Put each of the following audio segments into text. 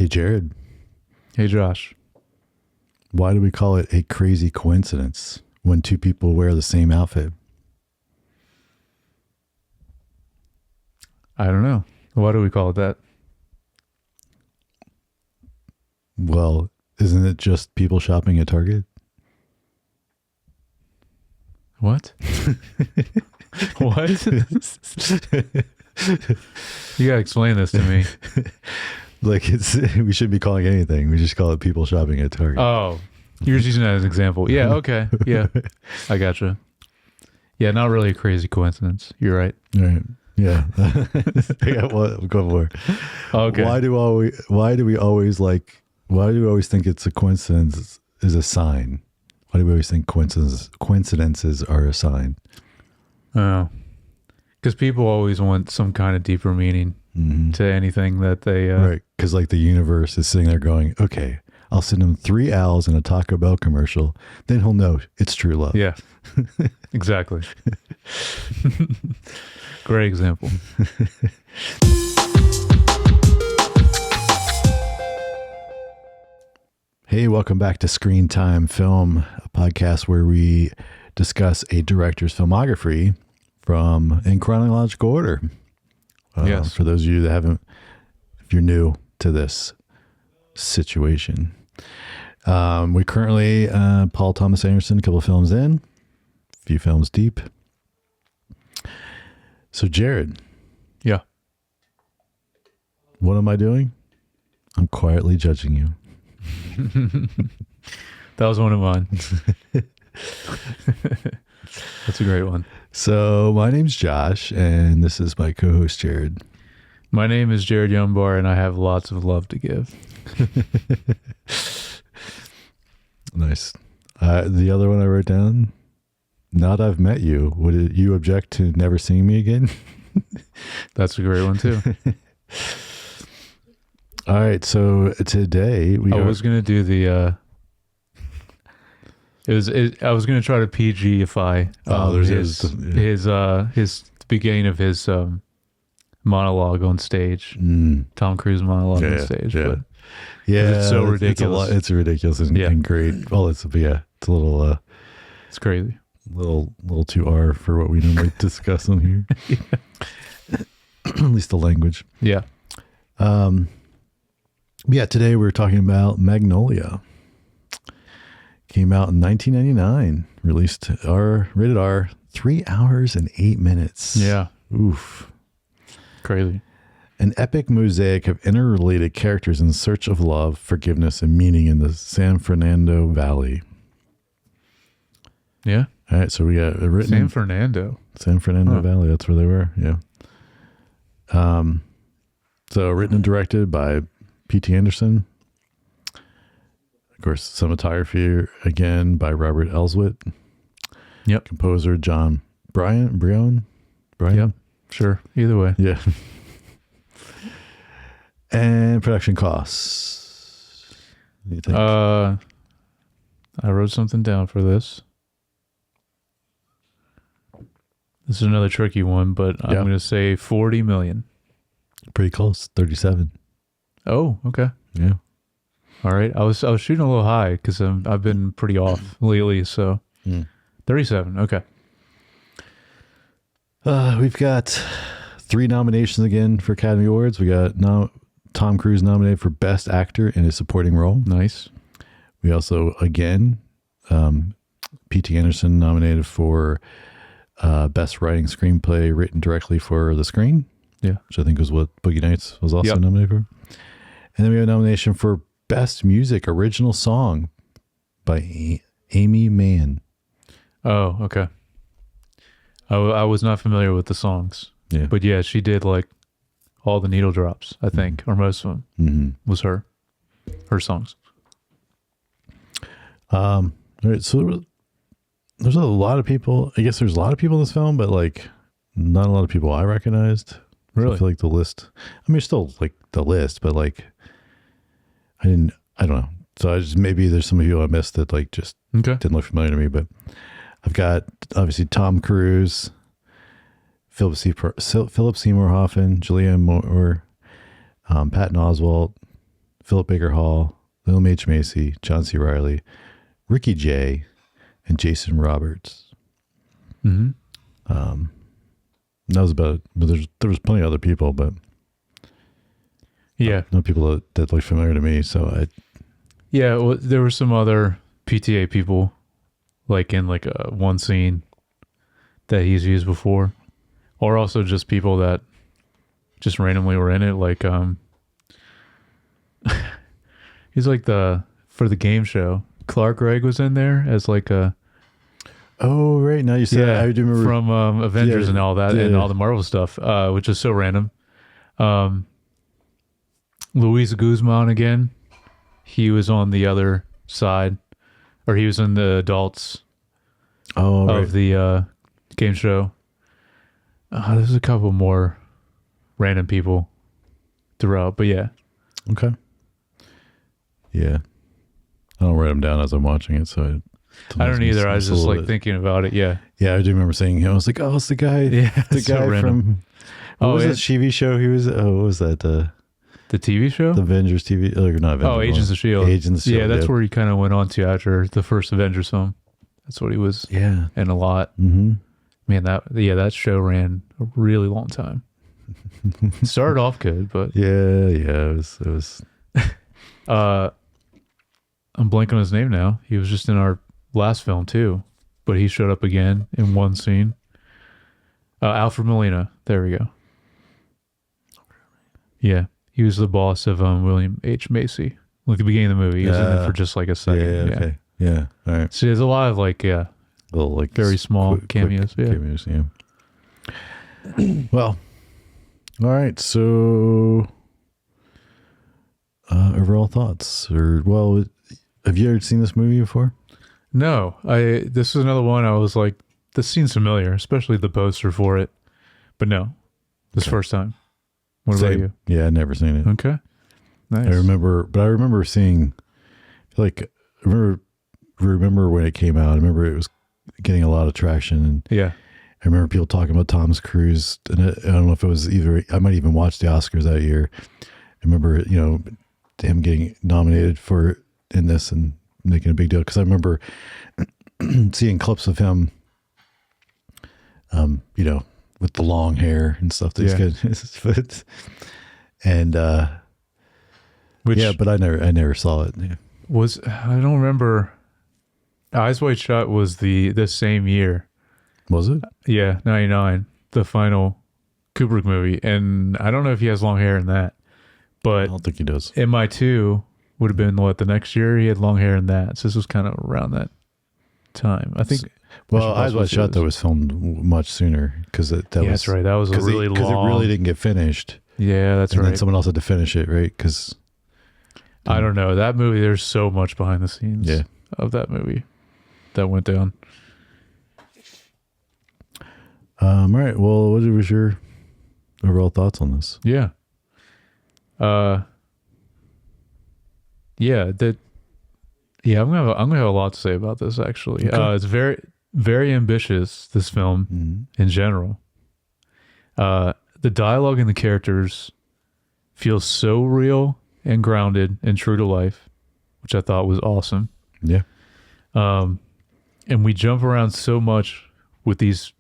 Hey, Jared. Hey, Josh. Why do we call it a crazy coincidence when two people wear the same outfit? I don't know. Why do we call it that? Well, isn't it just people shopping at Target? What? What? You gotta explain this to me. Like we shouldn't be calling it anything. We just call it people shopping at Target. Oh, you're just using that as an example. Yeah, okay. Yeah, I gotcha. Yeah, not really a crazy coincidence. You're right. Right. Yeah. Go for it. Okay. Why do we always think it's a coincidence is a sign? Why do we always think coincidences are a sign? Oh, because people always want some kind of deeper meaning to anything that they... Right, because like the universe is sitting there going, okay, I'll send him 3 owls in a Taco Bell commercial. Then he'll know it's true love. Yeah, exactly. Great example. Hey, welcome back to Screen Time Film, a podcast where we discuss a director's filmography in chronological order. Yes. For those of you that haven't, if you're new to this situation. We currently, Paul Thomas Anderson, a couple of films in, a few films deep. So Jared. Yeah. What am I doing? I'm quietly judging you. That was one of mine. That's a great one. So my name's Josh, and this is my co-host Jared. My name is Jared Youngbar, and I have lots of love to give. Nice. The other one I wrote down, now that I've met you, would you object to never seeing me again? That's a great one, too. All right, so today I was going to do the... I was going to try to PG-ify his beginning of his monologue on stage, Tom Cruise monologue on stage. Yeah, but it's so ridiculous. It's ridiculous and great. Well, it's a little. It's crazy. Little too R for what we normally discuss on here. At least the language. Yeah. Yeah. Today we're talking about Magnolia. Came out in 1999, released rated R, 3 hours and 8 minutes. Yeah. Oof. Crazy. An epic mosaic of interrelated characters in search of love, forgiveness, and meaning in the San Fernando Valley. Yeah. All right, so we got written San Fernando Valley. That's where they were. Yeah. So written and directed by P.T. Anderson. Of course, cinematography again by Robert Elswit. Yep. Composer John Brion. Yep. Sure. Either way. Yeah. And production costs. What do you think? I wrote something down for this. This is another tricky one, but I'm going to say 40 million. Pretty close. 37. Oh, okay. Yeah. All right. I was shooting a little high because I've been pretty off lately. So 37. Okay. We've got 3 nominations again for Academy Awards. We got Tom Cruise nominated for Best Actor in a Supporting Role. Nice. We also, again, P.T. Anderson nominated for Best Writing Screenplay written directly for the screen. Yeah. Which I think was what Boogie Nights was also nominated for. And then we have a nomination for Best Music Original Song by Amy Mann. Oh, okay. I was not familiar with the songs. Yeah. But yeah, she did like all the needle drops, I think, or most of them was her songs. All right, so there's a lot of people. I guess there's a lot of people in this film, but like not a lot of people I recognized. Really? So I feel like the list. I mean, still like the list, but like I don't know. So maybe there's some of you I missed that like just didn't look familiar to me. But I've got obviously Tom Cruise, Philip Seymour Hoffman, Julianne Moore, Patton Oswalt, Philip Baker Hall, William H. Macy, John C. Reilly, Ricky Jay, and Jason Roberts. Mm-hmm. That was about it. But there was plenty of other people, but yeah, no people that look familiar to me. So well, there were some other PTA people, like in like one scene that he's used before, or also just people that just randomly were in it. Like he's like for the game show. Clark Gregg was in there as like a. Oh right, now you said I do remember from Avengers and all that and all the Marvel stuff, which is so random. Luis Guzman again. He was on the other side, or he was in the adults of the game show. There's a couple more random people throughout, but yeah. Okay. Yeah. I don't write them down as I'm watching it, so I don't either. I was just like thinking about it. Yeah. Yeah, I do remember seeing him. I was like, oh, it's the guy. Yeah, the guy so from what was that TV show he was? Oh, what was that? The TV show? The Avengers TV. Or not Avengers. Oh, Agents of S.H.I.E.L.D. Agents of S.H.I.E.L.D. Yeah, that's where he kind of went on to after the first Avengers film. That's what he was in a lot. Mm-hmm. Man, that show ran a really long time. It started off good, but it was. I'm blanking on his name now. He was just in our last film too, but he showed up again in one scene. Alfred Molina. There we go. Yeah, he was the boss of William H. Macy. Like the beginning of the movie, he was in it for just like a second. Yeah. Okay. Yeah. All right. So there's a lot of little like very small cameos. Quick cameos. Yeah. Well. All right. So, overall thoughts, have you ever seen this movie before? No, this is another one I was like, this seems familiar, especially the poster for it. But no, this first time. What about you? Yeah, I'd never seen it. Okay. Nice. I remember seeing, like, remember when it came out. I remember it was getting a lot of traction. And yeah. I remember people talking about Tom Cruise. And I don't know if it was I might even watch the Oscars that year. I remember, him getting nominated in this and making a big deal, because I remember seeing clips of him, with the long hair and stuff that he's got, and but I never saw it. Yeah. I don't remember. Eyes Wide Shut was the same year. Was it? Yeah, 99, the final Kubrick movie, and I don't know if he has long hair in that, but I don't think he does. MI2 would have been the next year. He had long hair in that, so this was kind of around that time, I think. Well, Eyes Wide Shut though was filmed much sooner, because that's right. That was a really long, because it really didn't get finished. Yeah, that's right. And then someone else had to finish it, right? Because I don't know, that movie. There's so much behind the scenes of that movie that went down. All right. Well, what was your overall thoughts on this? Yeah. I'm gonna have a lot to say about this, actually. Okay. It's very, very ambitious, this film, in general. The dialogue and the characters feel so real and grounded and true to life, which I thought was awesome. Yeah. And we jump around so much with these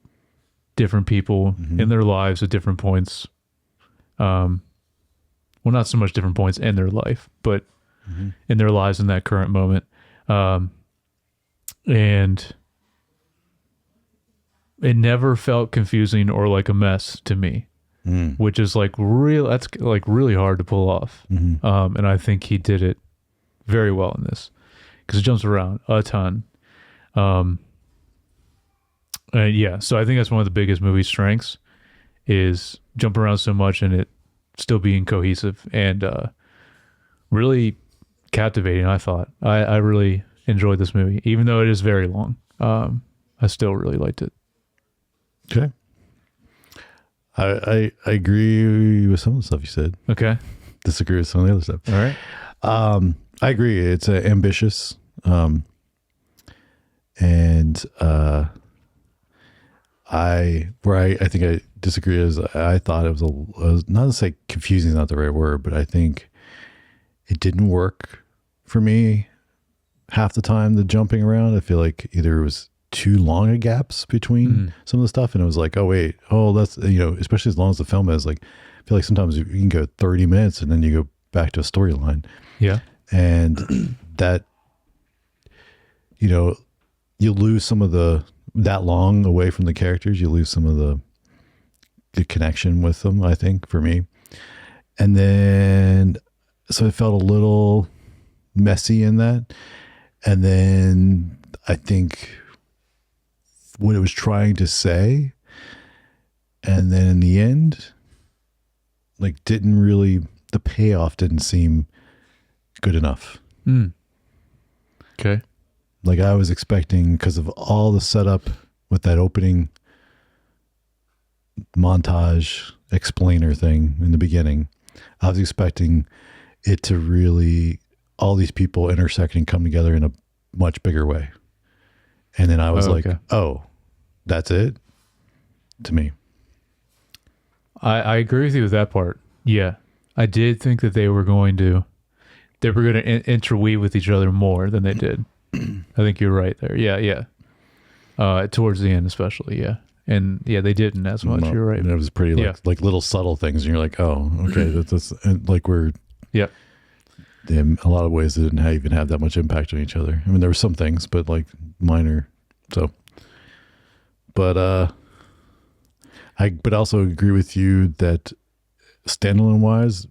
different people in their lives at different points. Well, not so much different points in their life, but in their lives in that current moment. And it never felt confusing or like a mess to me, which is that's really hard to pull off. And I think he did it very well in this, because it jumps around a ton. So I think that's one of the biggest movie strengths, is jumping around so much and it still being cohesive and really captivating. I thought I really enjoyed this movie, even though it is very long. I still really liked it. Okay. I agree with some of the stuff you said. Okay. Disagree with some of the other stuff. All right. I agree. It's ambitious. And I think I disagree is I thought it was not to say confusing is not the right word, but I think it didn't work for me half the time, the jumping around. I feel like either it was too long a gaps between some of the stuff, and it was like, oh wait, oh that's, especially as long as the film is, like, I feel like sometimes you can go 30 minutes and then you go back to a storyline. Yeah. And that, you lose some of that long away from the characters, you lose some of the connection with them, I think, for me. And then, so it felt a little messy in that. And then I think what it was trying to say, and then in the end, like, the payoff didn't seem good enough. Okay. Like, I was expecting, because of all the setup with that opening montage explainer thing in the beginning, I was expecting it to really, all these people intersect and come together in a much bigger way. And then I was like, oh, that's it to me. I agree with you with that part. Yeah. I did think that they were going to interweave with each other more than they did. I think you're right there. Yeah. Towards the end, especially. Yeah. And yeah, they didn't as much. You're right. And it was pretty like little subtle things. And you're like, oh, okay. that's like in a lot of ways, they didn't even have that much impact on each other. I mean, there were some things, but like minor. So, but I also agree with you that standalone wise,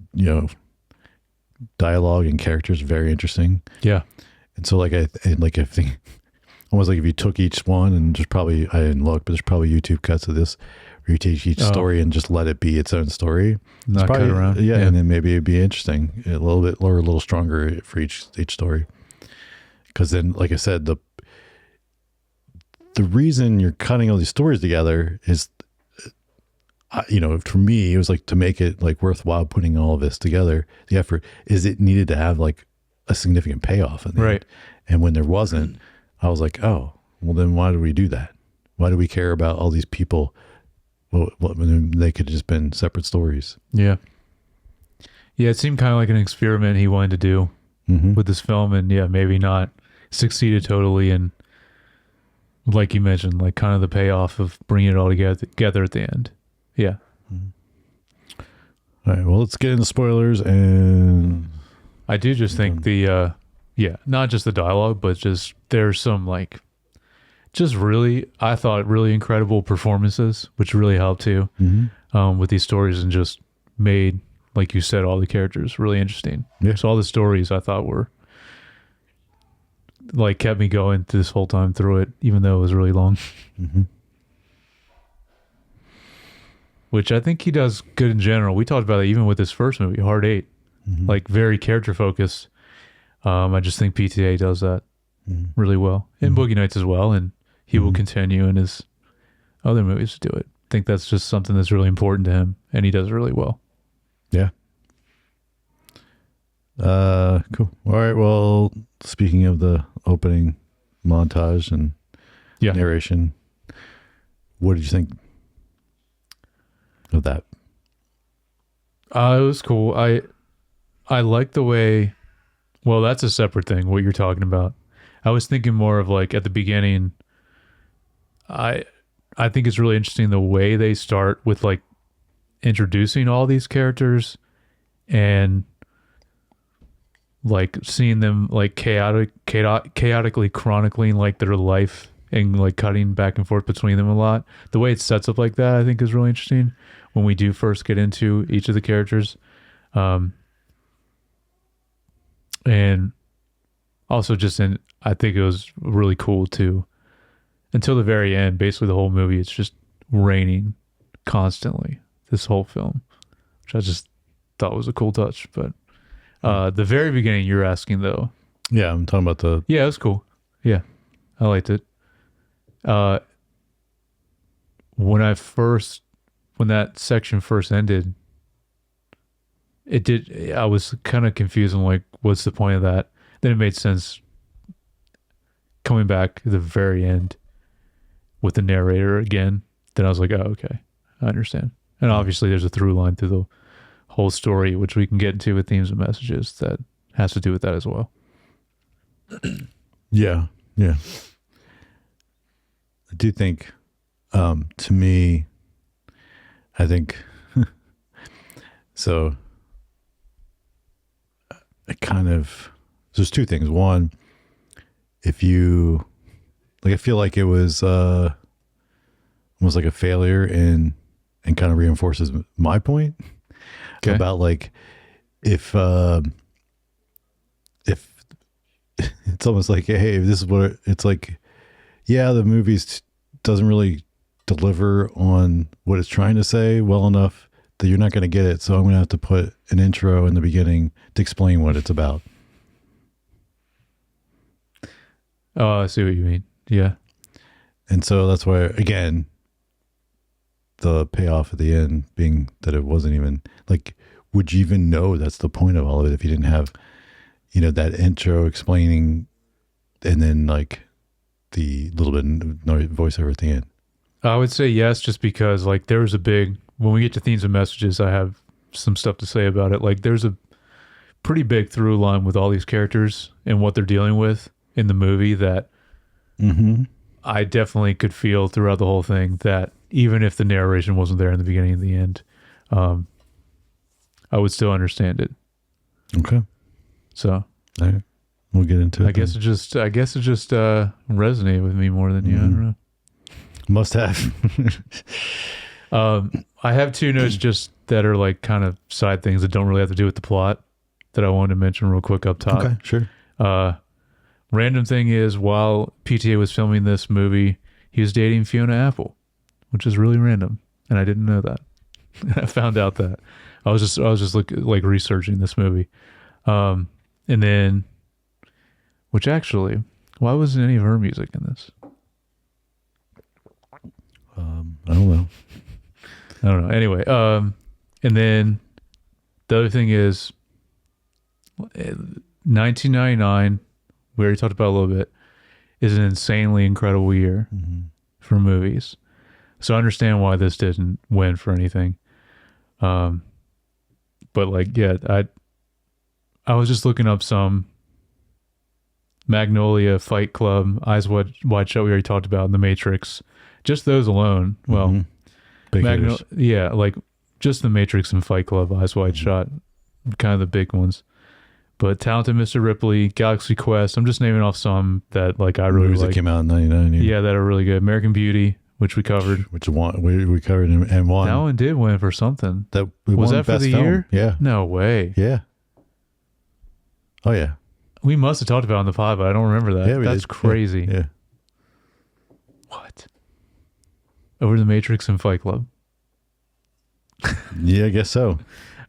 dialogue and characters are very interesting. Yeah. And so I think almost like if you took each one and just probably, I didn't look, but there's probably YouTube cuts of this where you take each story and just let it be its own story. Not cut around. Yeah. And then maybe it'd be interesting, a little bit or a little stronger for each story. Cause then, like I said, the reason you're cutting all these stories together is, for me, it was like to make it like worthwhile putting all of this together. The effort is it needed to have like a significant payoff in the end. And when there wasn't, I was like, oh, well then why do we do that? Why do we care about all these people? Well, they could have just been separate stories. Yeah. Yeah. It seemed kind of like an experiment he wanted to do with this film, and maybe not succeeded totally. And like you mentioned, like kind of the payoff of bringing it all together at the end. Yeah. All right. Well, let's get into spoilers. And I do just think not just the dialogue, but just there's some I thought really incredible performances, which really helped too, with these stories, and just made, like you said, all the characters really interesting. Yeah. So all the stories I thought were like kept me going this whole time through it, even though it was really long. Which I think he does good in general. We talked about it even with his first movie, Hard 8, like very character focused. I just think PTA does that really well, and Boogie Nights as well, and he will continue in his other movies to do it. I think that's just something that's really important to him, and he does it really well. Yeah. Cool. All right. Well, speaking of the opening montage and narration, what did you think of that? It was cool. I like the way. Well, that's a separate thing. What you're talking about. I was thinking more of like at the beginning. I think it's really interesting the way they start with like introducing all these characters and like seeing them like chaotically chronicling like their life and like cutting back and forth between them a lot. The way it sets up like that, I think, is really interesting when we do first get into each of the characters. And also I think it was really cool too. Until the very end, basically the whole movie, it's just raining constantly, this whole film, which I just thought was a cool touch. But the very beginning you're asking though. Yeah, I'm talking about Yeah, it was cool. Yeah, I liked it. When that section first ended, I was kind of confused. I'm like, what's the point of that? Then it made sense coming back to the very end with the narrator again. Then I was like, oh, okay, I understand. And obviously there's a through line through the whole story, which we can get into with themes and messages that has to do with that as well. Yeah. I do think, to me, I think, so I kind of, there's two things. One, if you, like, I feel like it was almost like a failure and kind of reinforces my point about like, if it's almost like, hey, this is what it's like. Yeah, the movie's doesn't really deliver on what it's trying to say well enough that you're not going to get it. So I'm going to have to put an intro in the beginning to explain what it's about. Oh, I see what you mean. Yeah. And so that's why, again, the payoff at the end being that it wasn't even like, would you even know that's the point of all of it if you didn't have, that intro explaining and then like the little bit of voiceover at the end? I would say yes, just because like there's when we get to themes and messages, I have some stuff to say about it. Like there's a pretty big through line with all these characters and what they're dealing with in the movie that I definitely could feel throughout the whole thing, that even if the narration wasn't there in the beginning and the end, I would still understand it. Okay. So we'll get into it. I guess it just resonated with me more than you. I don't know. Must have. I have two notes just that are like kind of side things that don't really have to do with the plot that I wanted to mention real quick up top. Okay, sure. Random thing is, while PTA was filming this movie, he was dating Fiona Apple, which is really random, and I didn't know that. I found out that I was just like researching this movie, and then, which actually, why wasn't any of her music in this? I don't know. Anyway, and then the other thing is 1999, we already talked about a little bit, is an insanely incredible year for movies. So I understand why this didn't win for anything. But like, yeah, I was just looking up some Magnolia, Fight Club, Eyes Wide Shut, we already talked about, and The Matrix. Just those alone. Well, yeah, like just The Matrix and Fight Club, Eyes Wide Shut, kind of the big ones. But Talented Mr. Ripley, Galaxy Quest, I'm just naming off some that like I really like. That came out in 99. Yeah, that are really good. American Beauty, which we covered. Which we covered and won. That one did win for something. That was that for the year? Yeah. No way. Yeah. Oh yeah. We must have talked about it on the pod, but I don't remember that. Yeah, that's did. crazy. Yeah. What? Over The Matrix and Fight Club. Yeah, I guess so.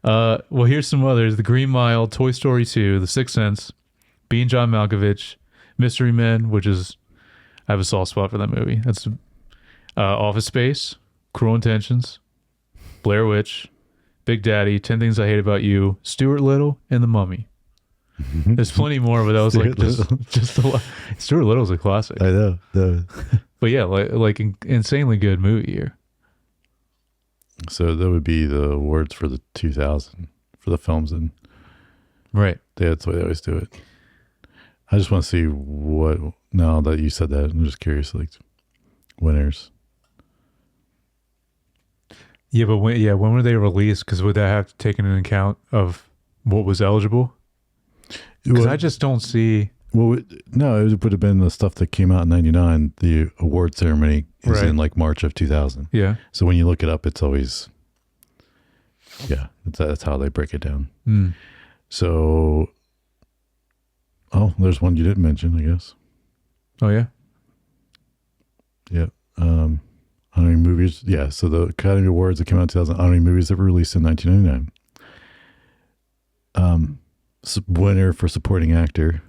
Well, here's some others: The Green Mile, Toy Story 2, The Sixth Sense, Being John Malkovich, Mystery Men, which is, I have a soft spot for that movie. That's Office Space, Cruel Intentions, Blair Witch, Big Daddy, 10 Things I Hate About You, Stuart Little, and The Mummy. There's plenty more, but that was like just a lot. Stuart Little's a classic. I know. But yeah, like insanely good movie year. So that would be the awards for the 2000 for the films, and right. That's the way they always do it. I just want to see what. Now that you said that, I'm just curious, like winners. Yeah, but when were they released? Because would that have to take into account of what was eligible? Because I just don't see. Well, no, it would have been the stuff that came out in 99. The award ceremony is in like March of 2000. Yeah. So when you look it up, it's always, that's how they break it down. So, there's one you didn't mention, I guess. Oh, yeah? Yeah. Honoring movies. Yeah. So the Academy Awards that came out in 2000, honoring movies that were released in 1999. Winner for supporting actor.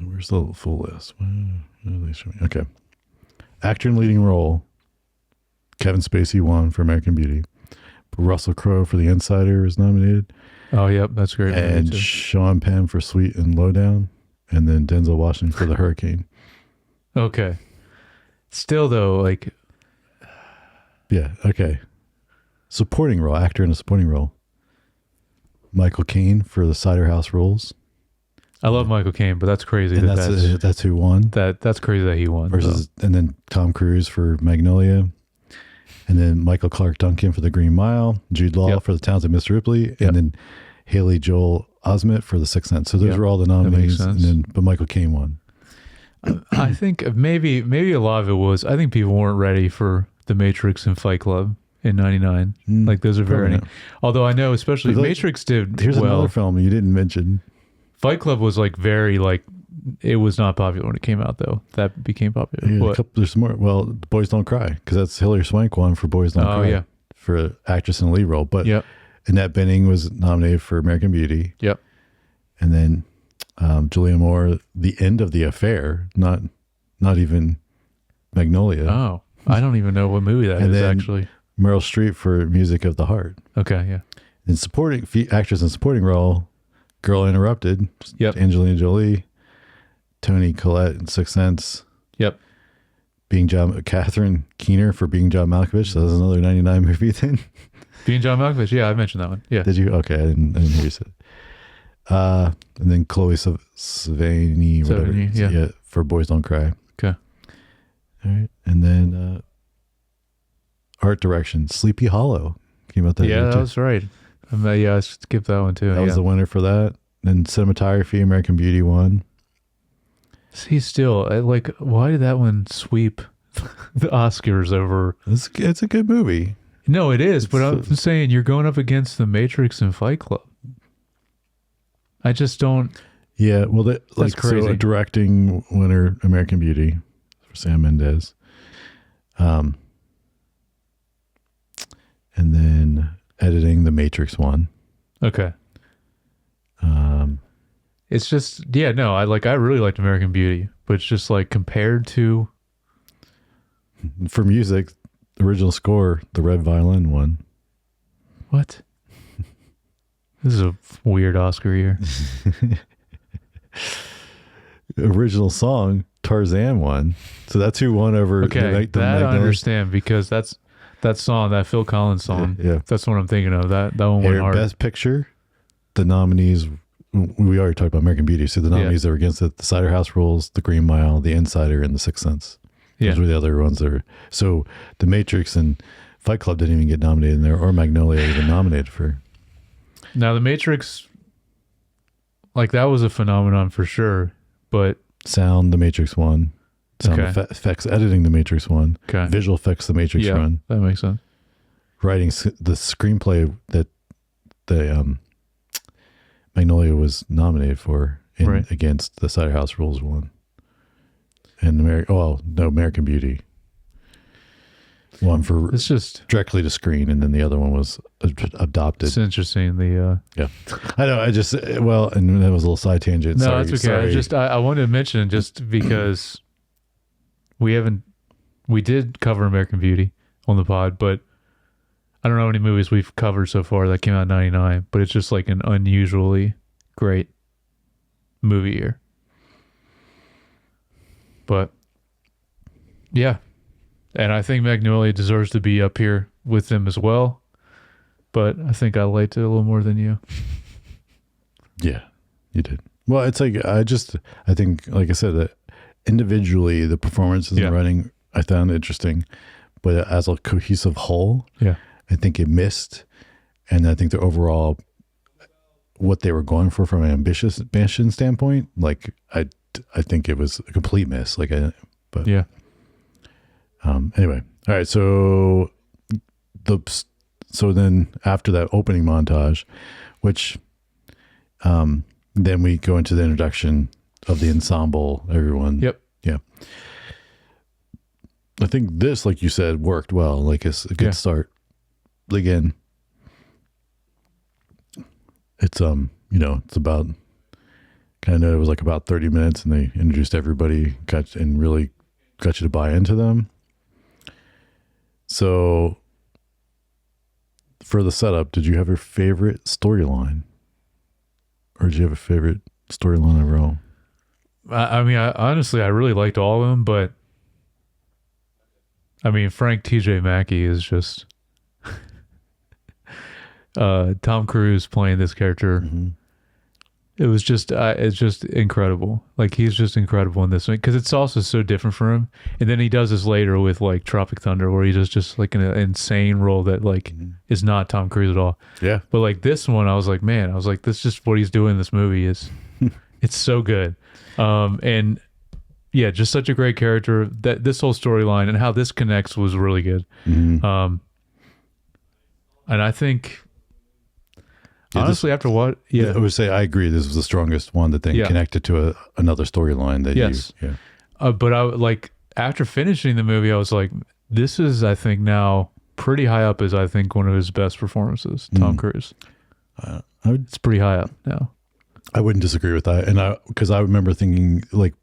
Where's the full list? Okay. Actor in leading role. Kevin Spacey won for American Beauty. Russell Crowe for The Insider is nominated. Oh, yep. That's great. And Sean Penn for Sweet and Lowdown. And then Denzel Washington for The Hurricane. Okay. Still, though, like... Yeah, okay. Supporting role. Actor in a supporting role. Michael Caine for The Cider House Rules. I love Michael Caine, but that's crazy. And that's who won. That's crazy that he won. And then Tom Cruise for Magnolia. And then Michael Clark Duncan for The Green Mile. Jude Law for The Towns of Miss Ripley. And then Haley Joel Osment for The Sixth Sense. So those were all the nominees. But Michael Caine won. I think maybe a lot of it was, I think people weren't ready for The Matrix and Fight Club in 99. Like those are very, although I know especially Matrix did Here's another film you didn't mention. Fight Club was like very like, it was not popular when it came out though. That became popular. Yeah, there's more. Well, Boys Don't Cry, because that's Hilary Swank won for Boys Don't Cry. Yeah. For actress in a lead role. But Annette Bening was nominated for American Beauty. Yep. And then Julia Moore, The End of the Affair, not even Magnolia. Oh, I don't even know what movie that is actually. Meryl Streep for Music of the Heart. Okay, yeah. And supporting actress in supporting role, Girl Interrupted. Yep. Angelina Jolie, Toni Collette in Sixth Sense. Yep. Catherine Keener for Being John Malkovich. So that's another 99 movie then. Being John Malkovich. Yeah, I mentioned that one. Yeah. Did you? Okay, I didn't hear you say it. And then Chloe Sevigny, whatever. For Boys Don't Cry. Okay. All right. And then art direction, Sleepy Hollow came out that year. Yeah, that was right. I skipped that one too. That was the winner for that. And cinematography, American Beauty won. See, still, why did that one sweep the Oscars over? It's a good movie. No, it is, but I'm saying you're going up against The Matrix and Fight Club. I just don't. Yeah, well, that's crazy. So a directing winner, American Beauty, for Sam Mendes. And then editing, The Matrix won. Okay. It's just, I really liked American Beauty, but it's just like compared to. For music, the original score, The Red Violin won. What? This is a weird Oscar year. Original song, Tarzan won. So that's who won over. Okay, that I understand, because that song, that Phil Collins song, that's what I'm thinking of. That one went hard. Best Picture, the nominees, we already talked about American Beauty. So the nominees that were against it, The Cider House Rules, The Green Mile, The Insider, and The Sixth Sense. Those were the other ones that were. So The Matrix and Fight Club didn't even get nominated in there, or Magnolia even nominated for. Now, The Matrix, that was a phenomenon for sure, but... Sound, The Matrix won. Sound effects, editing, The Matrix won. Okay. Visual effects, The Matrix won. That makes sense. Writing, the screenplay that the Magnolia was nominated for against The Cider House Rules won. And American Beauty. One for it's just directly to screen, and then the other one was adopted. It's interesting. I know. And that was a little side tangent. No, that's okay. I wanted to mention, just because we did cover American Beauty on the pod, but I don't know how many movies we've covered so far that came out in 99, but it's just like an unusually great movie year. But yeah. And I think Magnolia deserves to be up here with them as well. But I think I liked it a little more than you. Yeah, you did. Well, it's like, I think, like I said, that individually, the performances and the writing, I found interesting. But as a cohesive whole, I think it missed. And I think the overall, what they were going for from an ambition standpoint, I think it was a complete miss. Anyway, all right. So then after that opening montage, which then we go into the introduction of the ensemble, everyone. Yep. Yeah. I think this, like you said, worked well. It's a good start. Again, it's it's about, kind of, it was about 30 minutes, and they introduced everybody, really got you to buy into them. So, for the setup, did you have your favorite storyline? Or did you have a favorite storyline overall? I mean, honestly, I really liked all of them, but I mean, Frank T.J. Mackey is just... Tom Cruise playing this character. Mm-hmm. It was just, it's just incredible. Like he's just incredible in this one because it's also so different for him. And then he does this later with like Tropic Thunder, where he does just like an insane role that like is not Tom Cruise at all. Yeah. But like this one, I was like, man, this is just what he's doing in this movie is, it's so good. And yeah, just such a great character. That this whole storyline and how this connects was really good. Mm-hmm. And I think. Honestly, after what? Yeah. I would say I agree. This was the strongest one that then connected to another storyline that But I like after finishing the movie, I was like, this is, I think now pretty high up as I think one of his best performances, Tom Cruise. It's pretty high up now. I wouldn't disagree with that. And because I remember thinking like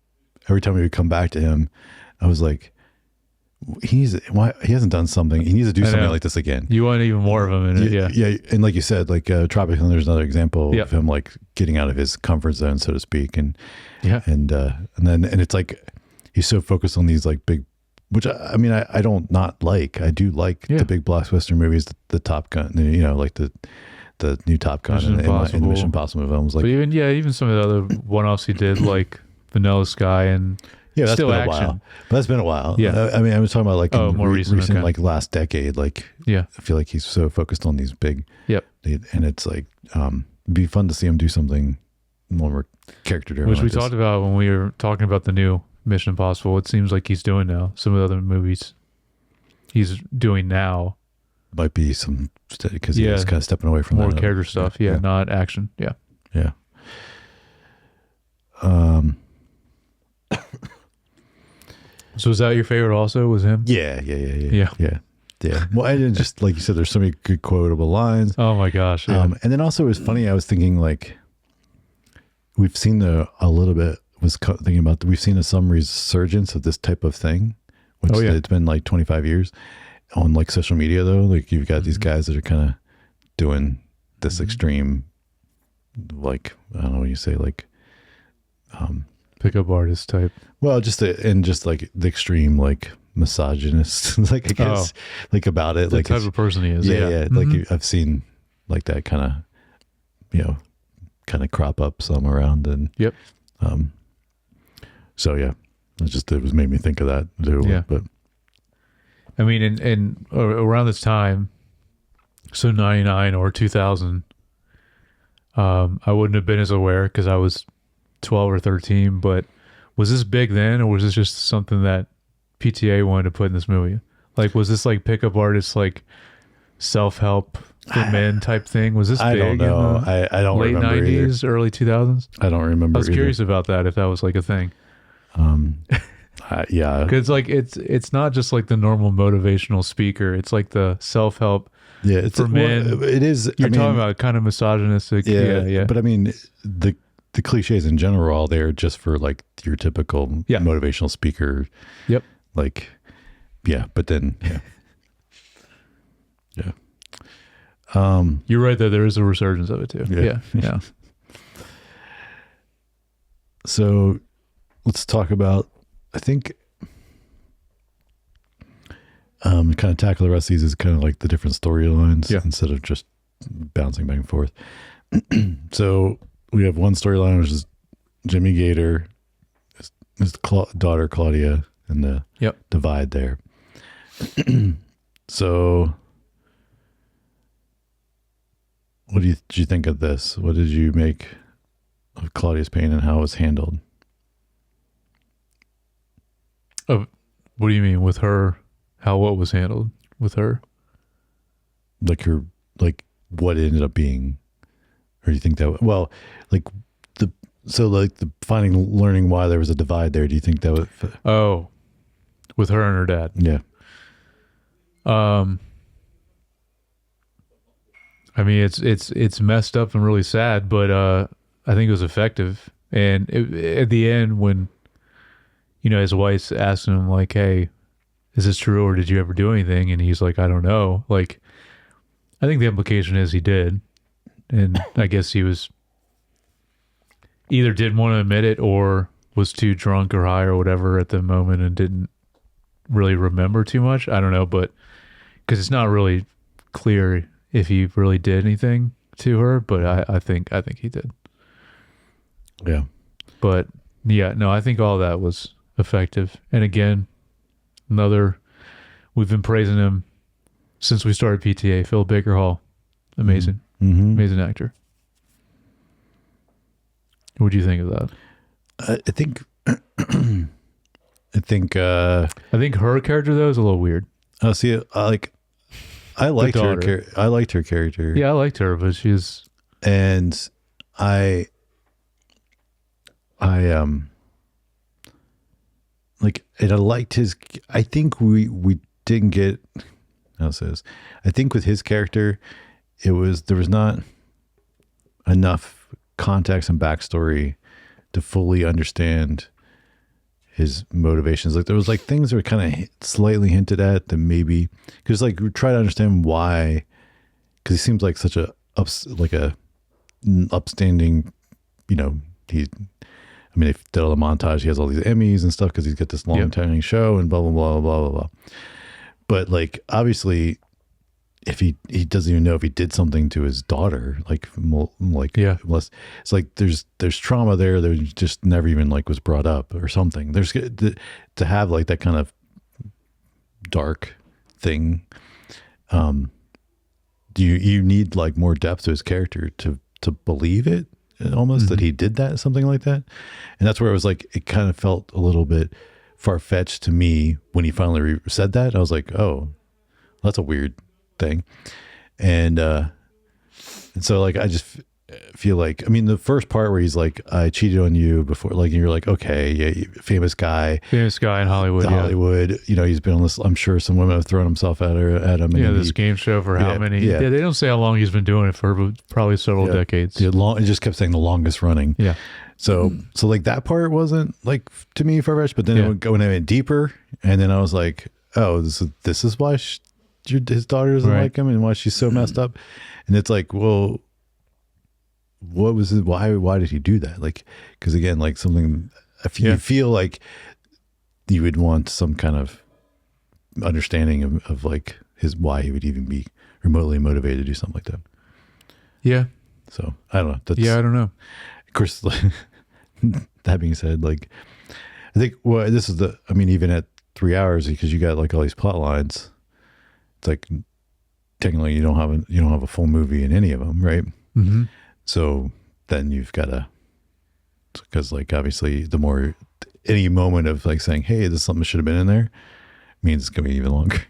every time we would come back to him, I was like, he hasn't done something. He needs to do something like this again. You want even more of him in it, yeah. And like you said, like Tropic Thunder is another example of him like getting out of his comfort zone, so to speak. And it's like he's so focused on these like big, which I mean I don't not like. I do like the big blockbuster movies, the Top Gun, like the new Top Gun and the Mission Impossible films. Like, but even some of the other one-offs he did, like Vanilla Sky and. Yeah, that's still been action. a while. But that's been a while. Yeah. I mean, I was talking about like more recent like last decade. Like, I feel like he's so focused on these big. Yep. And it's like, it'd be fun to see him do something more character driven. Which we talked about when we were talking about the new Mission Impossible. It seems like he's doing now. Some of the other movies he's doing now. Might be some, because he's kind of stepping away from more that. Character stuff. Yeah, not action. Yeah. Yeah. So was that your favorite also, was him? Yeah. Well, I didn't just, like you said, there's so many good quotable lines. Oh my gosh. Yeah. And then also it was funny, I was thinking like, we've seen thinking about, we've seen some resurgence of this type of thing, which it's been like 25 years on like social media though. Like you've got these guys that are kind of doing this extreme, like, I don't know what you say, like, pickup artist type. Well, just like the extreme, like misogynist, like I guess, like about it, the like type of person he is. Yeah. Like I've seen like that kind of crop up some around, and so yeah, it was made me think of that too. Yeah, but I mean, in around this time, so 99 or 2000, I wouldn't have been as aware because I was 12 or 13, but was this big then, or was this just something that PTA wanted to put in this movie? Like, was this like pickup artists, like self-help for men type thing? Was this big? I don't know. I don't late remember 90s, either. early 2000s? I don't remember. I was curious about that, if that was like a thing. Yeah. Because like it's not just like the normal motivational speaker. It's like the self-help. Yeah, it's for men. It is. You're talking about kind of misogynistic. Yeah. But I mean, the cliches in general are all there just for like your typical motivational speaker. Yep. Like, but then, you're right that there is a resurgence of it too. Yeah. So let's talk about, I think, kind of tackle the rest of these as kind of like the different storylines instead of just bouncing back and forth. So we have one storyline, which is Jimmy Gator, his daughter Claudia, and the divide there. So what did you think of this? What did you make of Claudia's pain and how it was handled? What do you mean with her? How what was handled with her? Like what it ended up being, or do you think that? Well, like the learning why there was a divide there. Do you think that would? Oh, with her and her dad. Yeah. I mean, it's messed up and really sad, but I think it was effective. And at the end, when his wife asked him like, "Hey, is this true, or did you ever do anything?" And he's like, "I don't know." Like, I think the implication is he did, and I guess he was either didn't want to admit it or was too drunk or high or whatever at the moment and didn't really remember too much. I don't know, but because it's not really clear if he really did anything to her, but I think he did. Yeah. But yeah, no, I think all that was effective. And again, we've been praising him since we started PTA. Phil Baker Hall, amazing, amazing actor. What do you think of that? I think I think her character though is a little weird. Oh, see, I liked her. I liked her character. Yeah, I liked her, but and I and I liked his. I think we didn't get. How says? I think with his character, there was not enough context and backstory to fully understand his motivations. Like there was like things that were kind of slightly hinted at that maybe because like we try to understand why, because he seems like such a upstanding, they did all the montage. He has all these Emmys and stuff because he's got this long-standing show and blah blah blah blah blah blah. But like obviously, if he doesn't even know if he did something to his daughter, unless it's like there's trauma there that just never even like was brought up or something. There's to have like that kind of dark thing. You need like more depth to his character to believe it almost that he did that, something like that. And that's where it was like, it kind of felt a little bit far-fetched to me when he finally said that. I was like, oh, that's a weird thing. And so like, I just feel like, the first part where he's like, I cheated on you before, like, and you're like, okay, yeah, famous guy in Hollywood. Hollywood, he's been on this, I'm sure some women have thrown himself at him. Yeah, this game show for how many? Yeah, they don't say how long he's been doing it for, but probably several decades. Yeah, it just kept saying the longest running. Yeah. So like that part wasn't like to me far-fetched, but then it would go in a deeper, and then I was like, oh, this is why his daughter doesn't like him and why she's so messed up. And it's like, well, what was it? Why did he do that? Like, because again, like something, you feel like you would want some kind of understanding of like why he would even be remotely motivated to do something like that. Yeah. So I don't know. I don't know. Of course, that being said, like, I think, well, this is even at 3 hours, because you got like all these plot lines, it's like technically you don't have a full movie in any of them, right? Mm-hmm. So then you've got to, because like obviously the more any moment of like saying, hey, this is something that should have been in there, means it's gonna be even longer.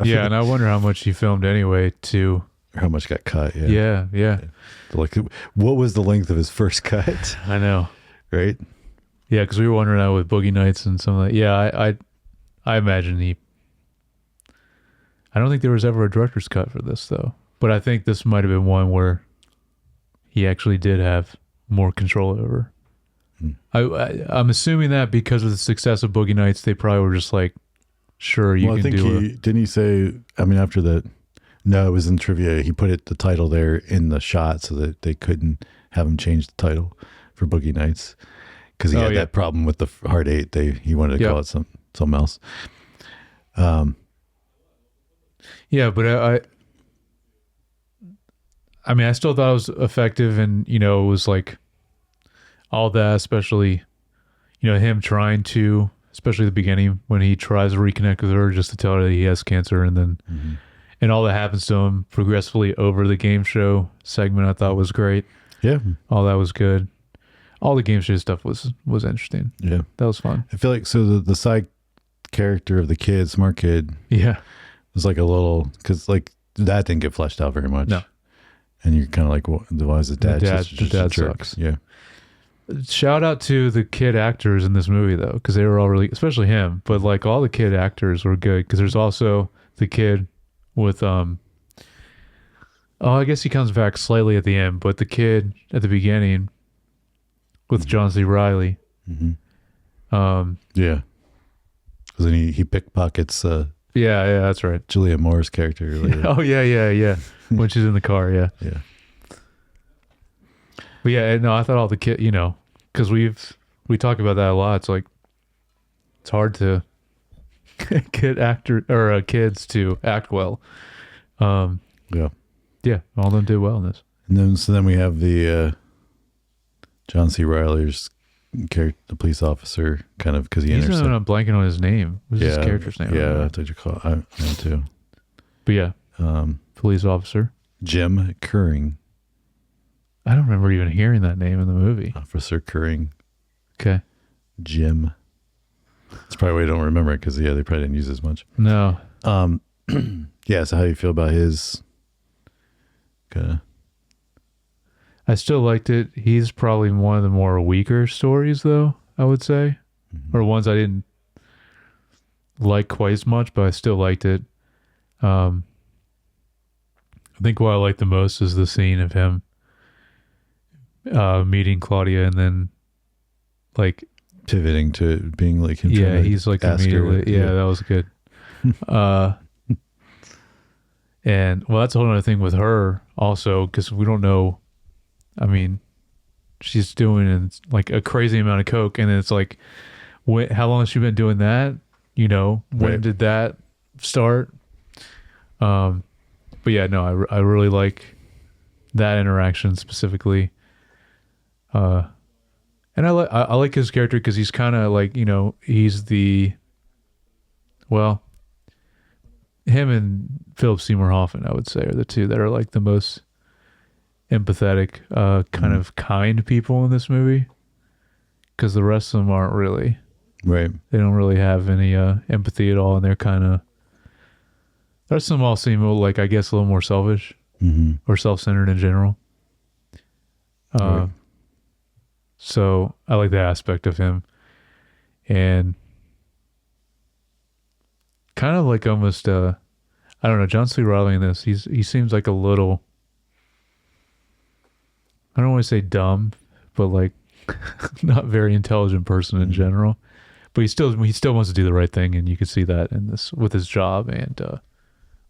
Yeah, and I wonder how much he filmed anyway too. Or how much got cut. Yeah. Like, what was the length of his first cut? I know, right? Yeah, because we were wondering that with Boogie Nights and some of that. Yeah, I imagine I don't think there was ever a director's cut for this though, but I think this might have been one where he actually did have more control over. I'm assuming that because of the success of Boogie Nights, they probably were just like, sure, you can do it. Didn't he say, after that, no, it was in trivia, he put the title there in the shot so that they couldn't have him change the title for Boogie Nights, because he had that problem with the Hard 8. He wanted to call it something else. Yeah, but I still thought it was effective, and it was like all that, especially him trying to, especially the beginning when he tries to reconnect with her just to tell her that he has cancer, and then and all that happens to him progressively over the game show segment, I thought was great. Yeah, all that was good. All the game show stuff was interesting. Yeah, that was fun. I feel like the side character of the kid, smart kid, was like a little, because like that didn't get fleshed out very much. No. And you're kind of like, well, why is the dad sucks. Yeah. Shout out to the kid actors in this movie though, because they were all really, especially him, but like all the kid actors were good, because there's also the kid with I guess he comes back slightly at the end, but the kid at the beginning with John C. Reilly. Yeah. Because then he pickpockets yeah, that's right, Julianne Moore's character later. Oh yeah. When she's in the car, yeah. But yeah, no, I thought all the kid, because we talk about that a lot. It's like it's hard to get kids to act well. Yeah. Yeah, all of them did well in this. And then we have the John C. Reilly's character, the police officer, kind of because he's not blanking on his name. What's his character's name? Yeah, that's what you call it. I am too. But yeah, police officer Jim Curring. I don't remember even hearing that name in the movie. Officer Curring. Okay. Jim. That's probably why I don't remember it because they probably didn't use as much. No. Yeah. So how do you feel about his? I still liked it. He's probably one of the more weaker stories, though, I would say, or ones I didn't like quite as much, but I still liked it. I think what I like the most is the scene of him meeting Claudia and then like pivoting to it being like him. Yeah, he's like immediately. Yeah, that was good. And well, that's a whole other thing with her also, because we don't know. I mean, she's doing like a crazy amount of coke, and it's like, how long has she been doing that? You know, when did that start? But yeah, no, I really like that interaction specifically. And I like his character because he's kind of like, you know, he's him and Philip Seymour Hoffman, I would say, are the two that are like the most empathetic, kind of kind people in this movie. Because the rest of them aren't really. Right. They don't really have any empathy at all, and they're kind of. The rest of them all seem like, I guess, a little more selfish or self-centered in general. Right. So I like that aspect of him, and kind of like almost I don't know, John C. Reilly in this, he seems like a little, I don't want to say dumb, but like not very intelligent person in general. But he still wants to do the right thing, and you can see that in this with his job and